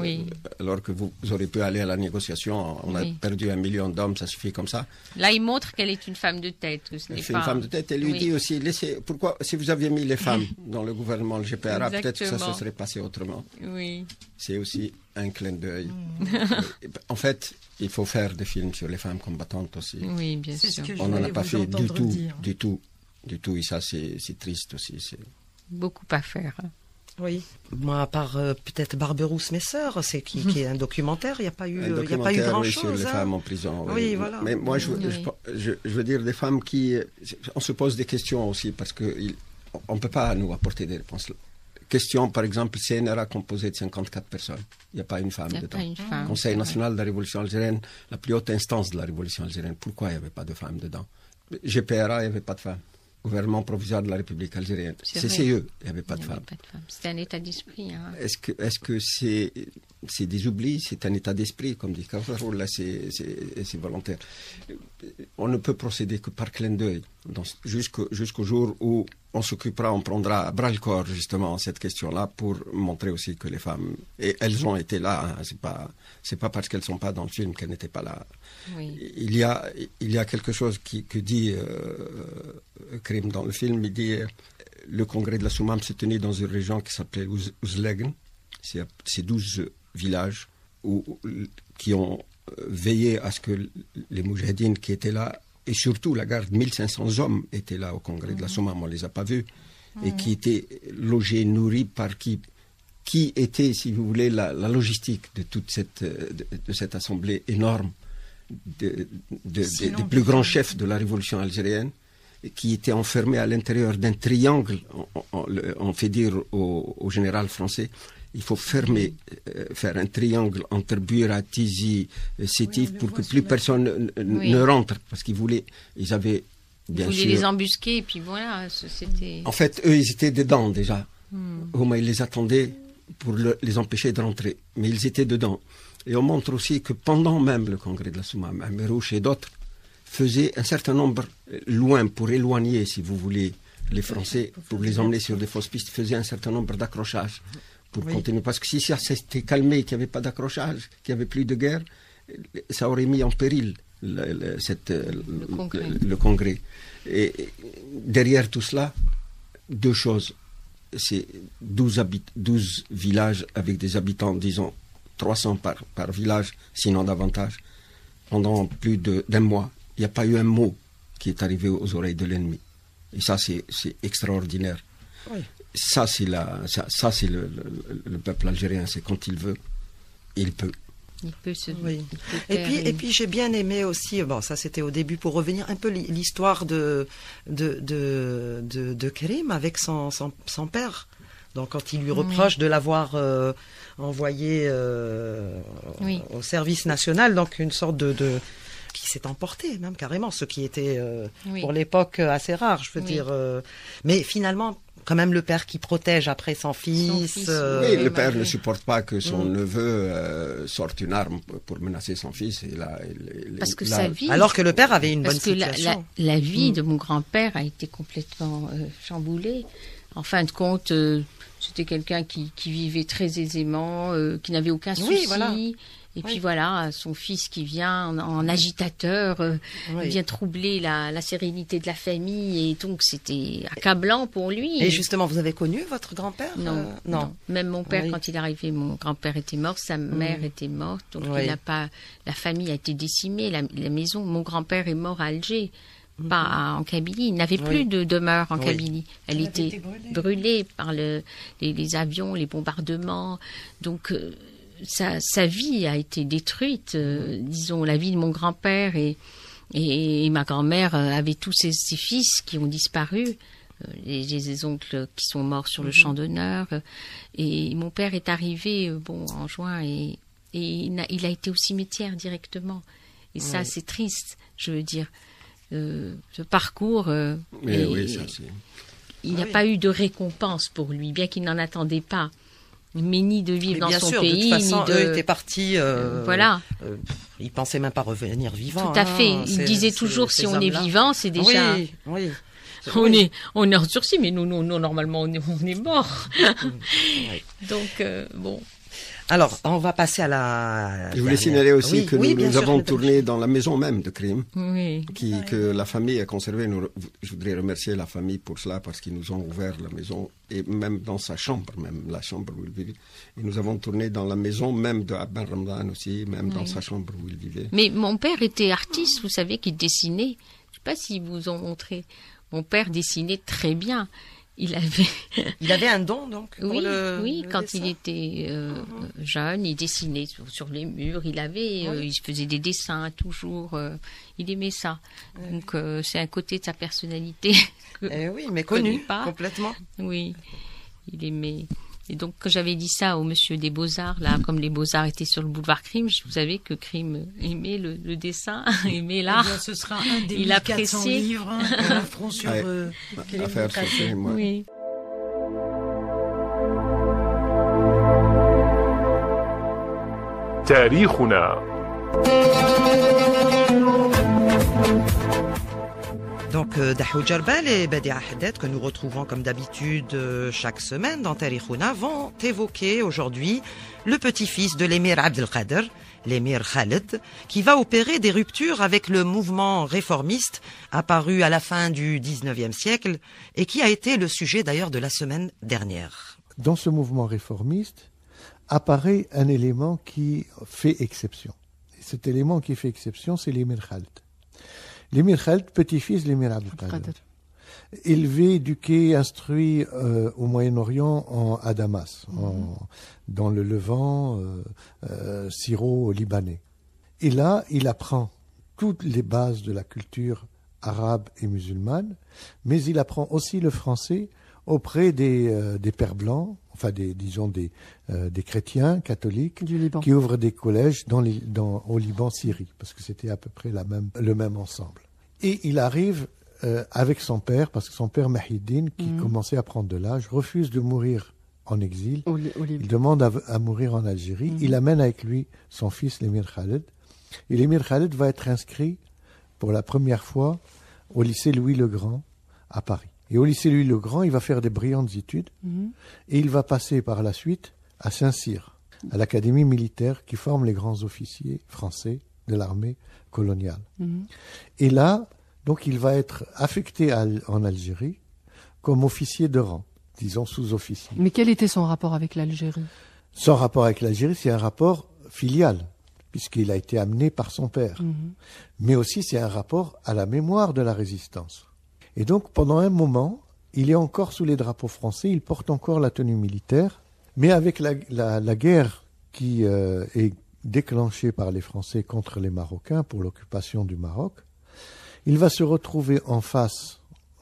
alors que vous aurez pu aller à la négociation, on a perdu 1 million d'hommes, ça suffit comme ça. Là, il montre qu'elle est une femme de tête. Elle est une femme de tête. Elle lui dit aussi, pourquoi, si vous aviez mis les femmes dans le gouvernement, le GPRA, peut-être que ça se serait passé autrement. Oui. C'est aussi un clin d'œil. En fait, il faut faire des films sur les femmes combattantes aussi. Oui, bien sûr. On n'en a pas fait du tout. Et ça, c'est triste aussi. Beaucoup à faire. Oui. Moi, à part peut-être Barberousse, mes sœurs, qui est un documentaire, il n'y a pas eu grand-chose. Sur les femmes en prison. Oui, voilà. Mais moi, je veux dire des femmes qui... On se pose des questions aussi, parce qu'on ne peut pas nous apporter des réponses. Question, par exemple, CNRA composé de 54 personnes. Il n'y a pas une femme dedans. Conseil national de la révolution algérienne, la plus haute instance de la révolution algérienne. Pourquoi il n'y avait pas de femmes dedans? GPRA, il n'y avait pas de femmes. Gouvernement provisoire de la République algérienne. CCE, il n'y avait pas de femmes. C'est un état d'esprit. Hein. Est-ce que c'est des oublis? C'est un état d'esprit, comme dit Kafarou, là, c'est volontaire. On ne peut procéder que par clin d'œil, jusqu'au jour où on prendra à bras le corps, justement, cette question-là, pour montrer aussi que les femmes, et elles ont été là, hein, c'est pas parce qu'elles sont pas dans le film qu'elles n'étaient pas là. Oui. Il y a quelque chose que dit Krim dans le film. Il dit le congrès de la Soumam s'est tenu dans une région qui s'appelait Ouzlegen. C'est 12 villages qui ont veillé à ce que les moudjahidines qui étaient là, et surtout la garde, 1500 hommes étaient là au congrès de la Soumam, on ne les a pas vus, et qui étaient logés, nourris par qui était, si vous voulez, la logistique de toute cette assemblée énorme des plus grands chefs de la révolution algérienne, qui étaient enfermés à l'intérieur d'un triangle. On fait dire au général français, il faut faire un triangle entre Buira, Tizi, Sétif, pour que plus personne ne rentre, parce ils avaient bien sûr... Ils voulaient les embusquer, et puis voilà, c'était... En fait, eux, ils étaient dedans déjà. Ils les attendaient pour les empêcher de rentrer, mais ils étaient dedans. Et on montre aussi que pendant même le congrès de la Soumam, Amérouche et d'autres faisaient un certain nombre, loin, pour éloigner, si vous voulez, les Français, pour les emmener sur des fausses pistes, faisaient un certain nombre d'accrochages pour continuer. Parce que si ça s'était calmé, qu'il n'y avait pas d'accrochage, qu'il n'y avait plus de guerre, ça aurait mis en péril le congrès. Et derrière tout cela, deux choses. C'est 12 villages avec des habitants, disons, 300 par village, sinon davantage. Pendant plus d'un mois, il n'y a pas eu un mot qui est arrivé aux oreilles de l'ennemi. Et ça, c'est extraordinaire. Oui. Ça, c'est le peuple algérien. C'est quand il veut, il peut. Il peut se... Oui. Et puis j'ai bien aimé aussi, bon, ça c'était au début, pour revenir un peu l'histoire de Krim avec son père. Donc quand il lui reproche de l'avoir envoyé au service national, donc une sorte de qui s'est emporté même carrément, ce qui était pour l'époque assez rare, je veux dire. Mais finalement, quand même le père qui protège après son fils. Oui, le père ne supporte pas que son neveu sorte une arme pour menacer son fils. Et là, parce que sa vie... Alors que le père avait une bonne situation. Parce que la vie de mon grand-père a été complètement chamboulée. En fin de compte, c'était quelqu'un qui vivait très aisément, qui n'avait aucun souci. Oui, voilà. Et puis voilà, son fils qui vient en agitateur, il vient troubler la sérénité de la famille, et donc c'était accablant pour lui. Et justement, vous avez connu votre grand-père? Non. Même mon père, quand il est arrivé, mon grand-père était mort, sa mère était morte, donc la famille a été décimée, la maison. Mon grand-père est mort à Alger, pas en Kabylie. Il n'avait plus de demeure en Kabylie. Elle était brûlée par les avions, les bombardements. Donc sa vie a été détruite. Disons, la vie de mon grand-père et ma grand-mère avaient tous ses fils qui ont disparu. Les oncles qui sont morts sur le champ d'honneur. Et mon père est arrivé en juin et il a été au cimetière directement. Et ça, c'est triste, je veux dire. Ce parcours, il n'y a pas eu de récompense pour lui, bien qu'il n'en attendait pas. Mais ni de vivre dans son sûr, pays, de toute façon, ni de... eux étaient partis. Voilà. Ils pensaient même pas revenir vivants. Tout à fait. Ils disaient toujours si on est vivant, c'est déjà. Oui, oui. On est en sursis, mais nous, normalement, on est mort. Donc, bon. Alors, on va passer à la... Je voulais signaler aussi que nous avons tourné dans la maison même de Crime, que la famille a conservé. Je voudrais remercier la famille pour cela, parce qu'ils nous ont ouvert la maison, et même dans sa chambre, même la chambre où il vivait. Et nous avon tourné dans la maison même de Ben Ramdan aussi, même dans sa chambre où il vivait. Mais mon père était artiste, vous savez, qu'il dessinait. Je ne sais pas s'ils vous ont montré. Mon père dessinait très bien. Il avait un don, donc, pour oui, le quand dessin. il était jeune, il dessinait sur les murs, il faisait des dessins toujours, il aimait ça. Donc, c'est un côté de sa personnalité que oui, mais connu, complètement. Oui, il aimait. Et donc, quand j'avais dit ça au monsieur des Beaux-Arts, là, comme les Beaux-Arts étaient sur le boulevard Crime, vous savez que Crime aimait le dessin, aimait l'art. Eh bien, ce sera un des 1400 appréciait. livres que nous ferons sur affaire sur Crime, ouais. Oui. تاريخنا. Donc, Dahou Djerbel et Badia Haddad, que nous retrouvons comme d'habitude chaque semaine dans Tarihouna, vont évoquer aujourd'hui le petit-fils de l'émir Abdelkader, l'émir Khaled, qui va opérer des ruptures avec le mouvement réformiste apparu à la fin du 19e siècle et qui a été le sujet d'ailleurs de la semaine dernière. Dans ce mouvement réformiste apparaît un élément qui fait exception. Et cet élément qui fait exception, c'est l'émir Khaled. L'émir Khaled, petit-fils de l'émir Abdelkader, élevé, éduqué, instruit au Moyen-Orient à Damas, dans le Levant, syro-libanais. Et là, il apprend toutes les bases de la culture arabe et musulmane, mais il apprend aussi le français auprès des pères blancs, enfin des chrétiens catholiques qui ouvrent des collèges au Liban, Syrie, parce que c'était à peu près le même ensemble. Et il arrive avec son père, parce que son père Mahiddin, qui commençait à prendre de l'âge, refuse de mourir en exil. Il demande à mourir en Algérie. Il amène avec lui son fils, l'émir Khaled. Et l'émir Khaled va être inscrit pour la première fois au lycée Louis-le-Grand à Paris. Et au lycée Louis-le-Grand, il va faire des brillantes études. Et il va passer par la suite à Saint-Cyr, à l'académie militaire qui forme les grands officiers français de l'armée coloniale. Et là, donc, il va être affecté en Algérie comme officier de rang, disons sous-officier. Mais quel était son rapport avec l'Algérie? Son rapport avec l'Algérie, c'est un rapport filial, puisqu'il a été amené par son père. Mais aussi, c'est un rapport à la mémoire de la résistance. Et donc, pendant un moment, il est encore sous les drapeaux français, il porte encore la tenue militaire, mais avec la guerre qui est déclenchée par les Français contre les Marocains pour l'occupation du Maroc, il va se retrouver en face,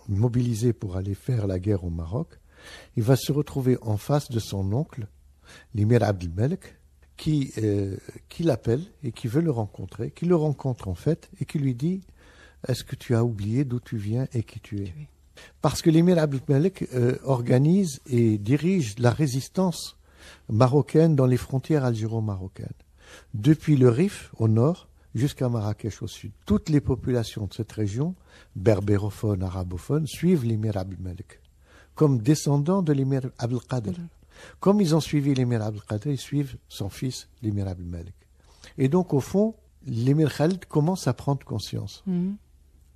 mobilisé pour aller faire la guerre au Maroc, il va se retrouver en face de son oncle, l'émir Abdelmelek, qui l'appelle et qui veut le rencontrer, qui le rencontre en fait, et qui lui dit « Est-ce que tu as oublié d'où tu viens et qui tu es ?» Parce que l'émir Abdelmelek organise et dirige la résistance marocaine dans les frontières algéro-marocaines. Depuis le Rif, au nord, jusqu'à Marrakech, au sud. Toutes les populations de cette région, berbérophones, arabophones, suivent l'émir Abdelmelek, comme descendants de l'émir Abdelkader. Comme ils ont suivi l'émir Abdelkader, ils suivent son fils, l'émir Abdelmelek. Et donc, au fond, l'émir Khaled commence à prendre conscience.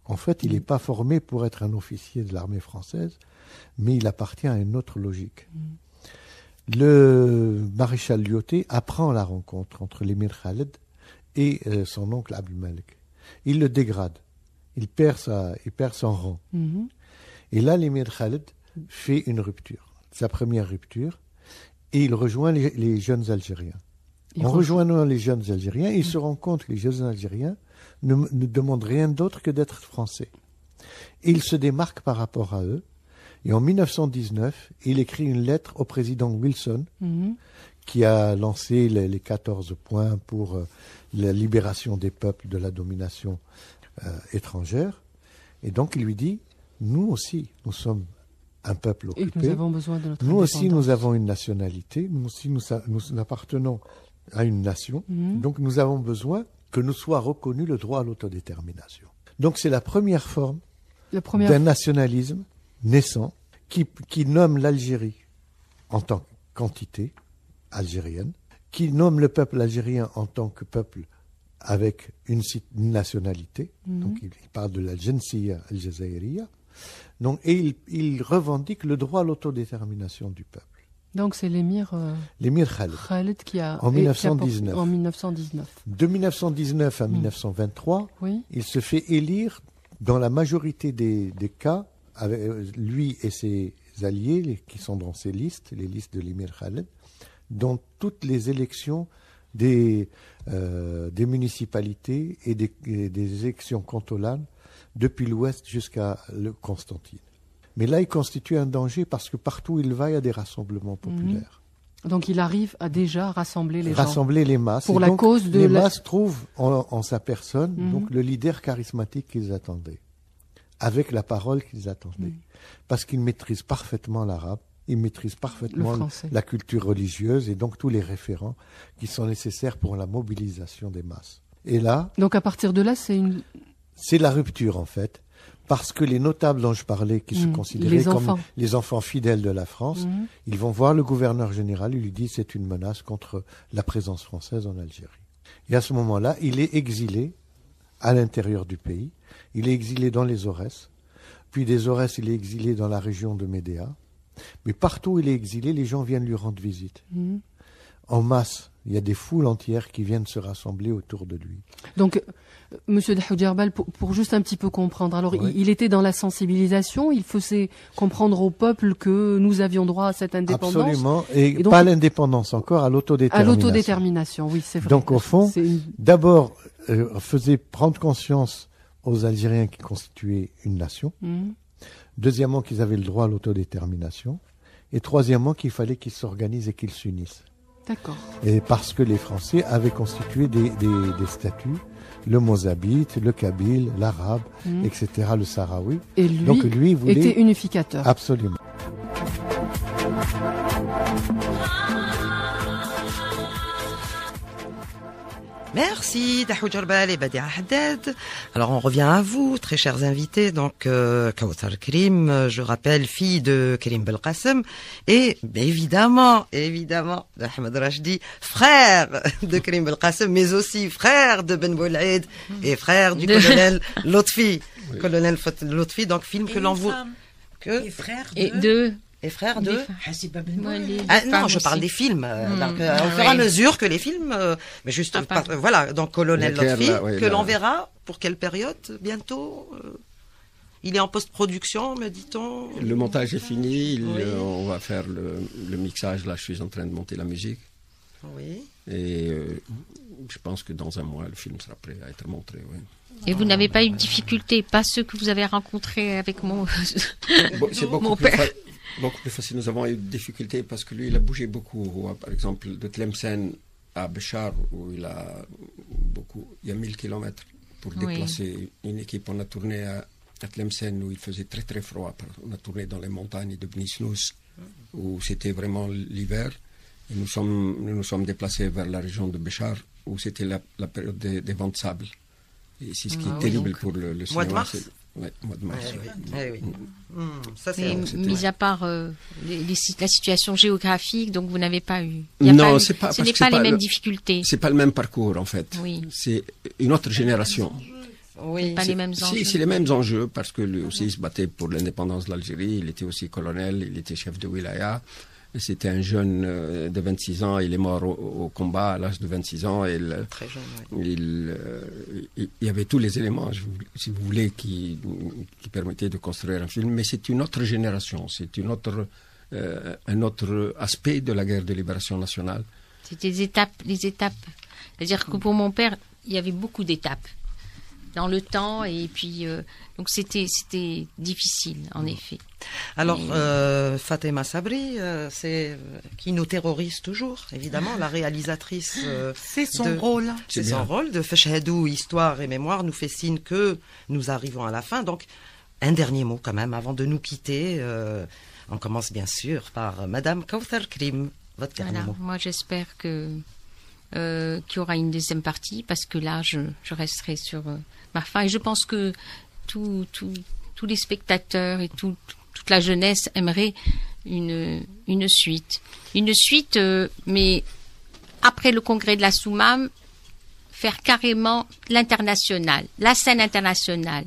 En fait, il n'est pas formé pour être un officier de l'armée française, mais il appartient à une autre logique. Le maréchal Lyautey apprend la rencontre entre l'émir Khaled et son oncle Abdelmelek. Il le dégrade. Il perd son rang. Et là, l'émir Khaled fait une rupture, sa première rupture, et il rejoint les jeunes Algériens. En rejoignant les jeunes Algériens, il se rend compte que les jeunes Algériens ne demandent rien d'autre que d'être français. Et il se démarque par rapport à eux. Et en 1919, il écrit une lettre au président Wilson, qui a lancé les 14 points pour la libération des peuples de la domination étrangère. Et donc il lui dit, nous aussi, nous sommes un peuple occupé. Et que nous avons besoin de notre Nous aussi, indépendance. nous avons une nationalité. Nous aussi, nous appartenons à une nation. Donc, nous avons besoin que nous soit reconnu le droit à l'autodétermination. Donc, c'est la première forme d'un nationalisme naissant qui nomme l'Algérie en tant qu'entité algérienne, qui nomme le peuple algérien en tant que peuple avec une nationalité. Donc, il parle de la Jensiya al-Jazairiya. Donc, et il revendique le droit à l'autodétermination du peuple. Donc c'est l'émir Khaled qui a... En 1919. En 1919. De 1919 à 1923, il se fait élire dans la majorité des cas, avec lui et ses alliés qui sont dans ces listes, les listes de l'émir Khaled, dans toutes les élections des municipalités et des élections cantolales depuis l'ouest jusqu'à Constantine. Mais là, il constitue un danger parce que partout où il va, il y a des rassemblements populaires. Donc il arrive à déjà rassembler les gens. Rassembler les masses. Pour la cause de... Les masses trouvent en sa personne donc le leader charismatique qu'ils attendaient, avec la parole qu'ils attendaient. Parce qu'il maîtrise parfaitement l'arabe, il maîtrise parfaitement la culture religieuse et donc tous les référents qui sont nécessaires pour la mobilisation des masses. Et là... Donc à partir de là, c'est la rupture en fait. Parce que les notables dont je parlais, qui se considéraient comme les enfants fidèles de la France, ils vont voir le gouverneur général, il lui dit c'est une menace contre la présence française en Algérie. Et à ce moment-là, il est exilé à l'intérieur du pays, il est exilé dans les Aurès, puis des Aurès, il est exilé dans la région de Médéa. Mais partout où il est exilé, les gens viennent lui rendre visite. En masse, il y a des foules entières qui viennent se rassembler autour de lui. Donc, Monsieur Dahoudiarbal, pour juste un petit peu comprendre, alors il était dans la sensibilisation, il faisait comprendre au peuple que nous avions droit à cette indépendance. Absolument, et donc, pas à l'indépendance encore, à l'autodétermination. À l'autodétermination, oui, c'est vrai. Donc au fond, d'abord, faisait prendre conscience aux Algériens qui constituaient une nation. Deuxièmement, qu'ils avaient le droit à l'autodétermination. Et troisièmement, qu'il fallait qu'ils s'organisent et qu'ils s'unissent. D'accord. Et parce que les Français avaient constitué des statuts, le mozabite, le kabyle, l'arabe, etc., le sahraoui. Et lui, donc, lui voulait... était unificateur. Absolument. Merci Dahoudiarbal et Badia Haddad. Alors on revient à vous, très chers invités. Donc Kawthar Karim, je rappelle, fille de Karim Belkacem et évidemment d'Ahmed Rachdi, frère de Karim Belkacem, mais aussi frère de Ben Boulaïd et frère du colonel Lotfi. Colonel Lotfi, donc film que l'on vous... Et frère de... Et frère de... non, je parle des films. Donc, au fur et à mesure que les films... mais juste, voilà, donc Colonel Lotfi, que l'on verra, pour quelle période, bientôt il est en post-production, me dit-on. Le montage est fini, on va faire le mixage, là je suis en train de monter la musique. Oui. Et je pense que dans un mois, le film sera prêt à être montré, oui. Et vous n'avez pas eu de difficultés, pas ceux que vous avez rencontrés avec mon père. Beaucoup plus facile. Nous avons eu des difficultés parce que lui, il a bougé beaucoup. Par exemple, de Tlemcen à Béchar, où il y a 1000 kilomètres pour déplacer une équipe. On a tourné à Tlemcen, où il faisait très très froid. On a tourné dans les montagnes de Bnisnous, où c'était vraiment l'hiver. Et nous nous sommes déplacés vers la région de Béchar, où c'était la période des vents de sable. Et c'est ce qui est terrible pour le cinéma. Mois de mars. Oui, mois de mars. Ça, c'est mis à part la situation géographique, donc vous n'avez pas eu. Non, ce n'est pas les mêmes difficultés. C'est pas le même parcours en fait. Oui. C'est une autre génération. Oui. Pas les mêmes enjeux. C'est les mêmes enjeux parce que lui aussi il se battait pour l'indépendance de l'Algérie. Il était aussi colonel, il était chef de wilaya. C'était un jeune de 26 ans, il est mort au combat à l'âge de 26 ans. Très jeune, il y avait tous les éléments, si vous voulez, qui permettaient de construire un film. Mais c'est une autre génération, c'est un autre aspect de la guerre de libération nationale. C'était les étapes. C'est-à-dire que pour mon père, il y avait beaucoup d'étapes dans le temps et puis donc c'était difficile en effet. Alors Fatema Sabri, c'est qui nous terrorise toujours, évidemment, la réalisatrice. C'est son rôle. C'est son rôle de Feshhadou, Histoire et Mémoire nous fait signe que nous arrivons à la fin. Donc un dernier mot quand même avant de nous quitter. On commence bien sûr par Madame Kauthar Krim, votre dernier mot. Moi j'espère qu'il y aura une deuxième partie, parce que là je resterai sur ma fin, et je pense que tous les spectateurs et toute la jeunesse aimerait une suite. Une suite, mais après le congrès de la Soumam, faire carrément l'international, la scène internationale,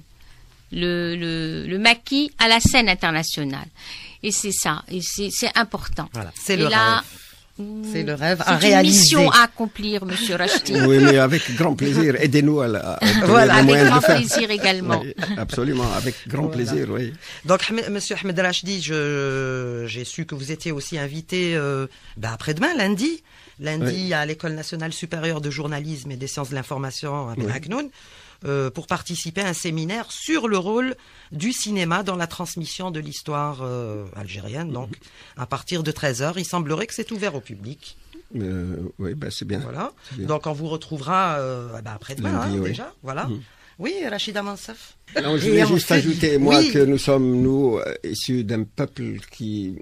le maquis à la scène internationale. Et c'est ça, et c'est important. Voilà, c'est le rêve. C'est le rêve à réaliser. C'est une mission à accomplir, Monsieur Rachdi. Oui, mais avec grand plaisir. Aidez-nous à voilà, avec grand plaisir également. Oui, absolument, avec grand plaisir, oui. Donc, Monsieur Ahmed Rachdi, j'ai su que vous étiez aussi invité après-demain, lundi, oui, à l'École nationale supérieure de journalisme et des sciences de l'information à Ben Aknoun, pour participer à un séminaire sur le rôle du cinéma dans la transmission de l'histoire algérienne. Donc, à partir de 13h, il semblerait que c'est ouvert au public. Oui, c'est bien. Voilà. Bien. Donc, on vous retrouvera après-demain, oui. déjà. Voilà. Oui, Rachida Mansaf. Non, je voulais juste ajouter, que nous sommes, issus d'un peuple qui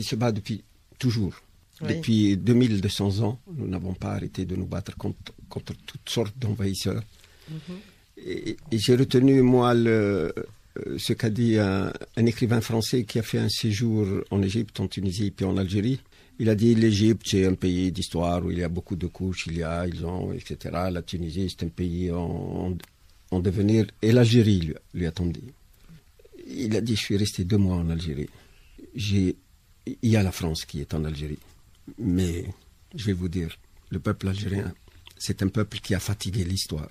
se bat depuis toujours. Oui. Depuis 2200 ans, nous n'avons pas arrêté de nous battre contre toutes sortes d'envahisseurs. Et j'ai retenu, moi, ce qu'a dit un écrivain français qui a fait un séjour en Égypte, en Tunisie, puis en Algérie. Il a dit l'Égypte, c'est un pays d'histoire où il y a beaucoup de couches, ils ont, etc. La Tunisie, c'est un pays en devenir. Et l'Algérie lui a tendu. Il a dit, je suis resté 2 mois en Algérie. Il y a la France qui est en Algérie. Mais, je vais vous dire, le peuple algérien, c'est un peuple qui a fatigué l'histoire.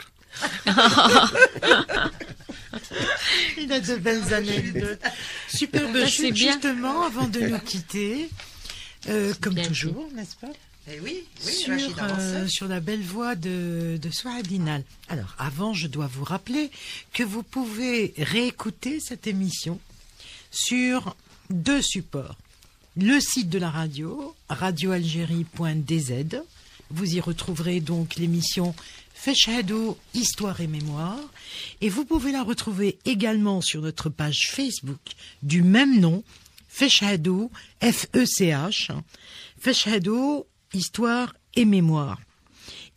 Il a de belles anecdotes. Superbe chute, justement, avant de nous quitter, comme toujours, n'est-ce pas? Oui, sur la belle voix de Souad Inal. Alors, avant, je dois vous rappeler que vous pouvez réécouter cette émission sur 2 supports. Le site de la radio, radioalgérie.dz. Vous y retrouverez donc l'émission Feshhadou, Histoire et Mémoire. Et vous pouvez la retrouver également sur notre page Facebook du même nom, Feshhadou, F-E-C-H, Feshhadou, Histoire et Mémoire.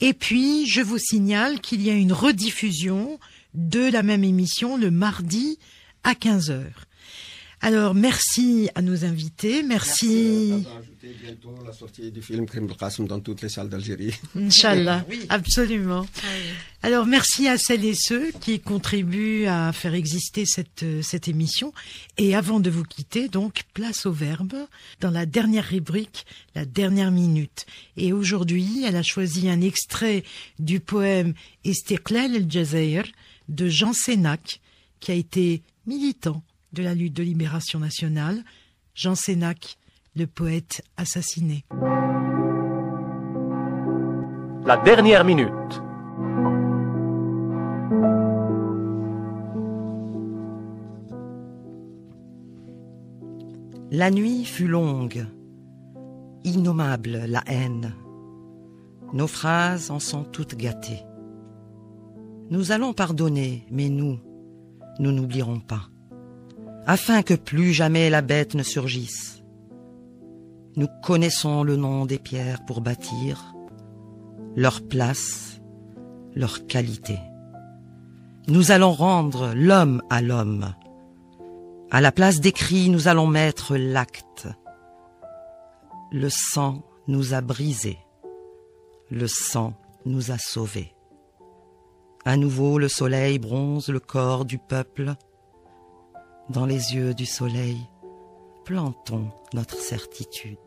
Et puis, je vous signale qu'il y a une rediffusion de la même émission le mardi à 15h. Alors, merci à nos invités, merci. Ajouter bientôt la sortie du film Krim Belkacem dans toutes les salles d'Algérie. Inch'Allah, oui. Absolument. Alors, merci à celles et ceux qui contribuent à faire exister cette émission. Et avant de vous quitter, donc, place au verbe dans la dernière rubrique, la dernière minute. Et aujourd'hui, elle a choisi un extrait du poème Istiqlal el-Jazair de Jean Sénac, qui a été militant de la lutte de libération nationale, Jean Sénac, le poète assassiné. La dernière minute. La nuit fut longue, innommable la haine. Nos phrases en sont toutes gâtées. Nous allons pardonner, mais nous n'oublierons pas, afin que plus jamais la bête ne surgisse. Nous connaissons le nom des pierres pour bâtir, leur place, leur qualité. Nous allons rendre l'homme à l'homme. À la place des cris, nous allons mettre l'acte. Le sang nous a brisés, le sang nous a sauvés. À nouveau, le soleil bronze le corps du peuple. Dans les yeux du soleil, plantons notre certitude.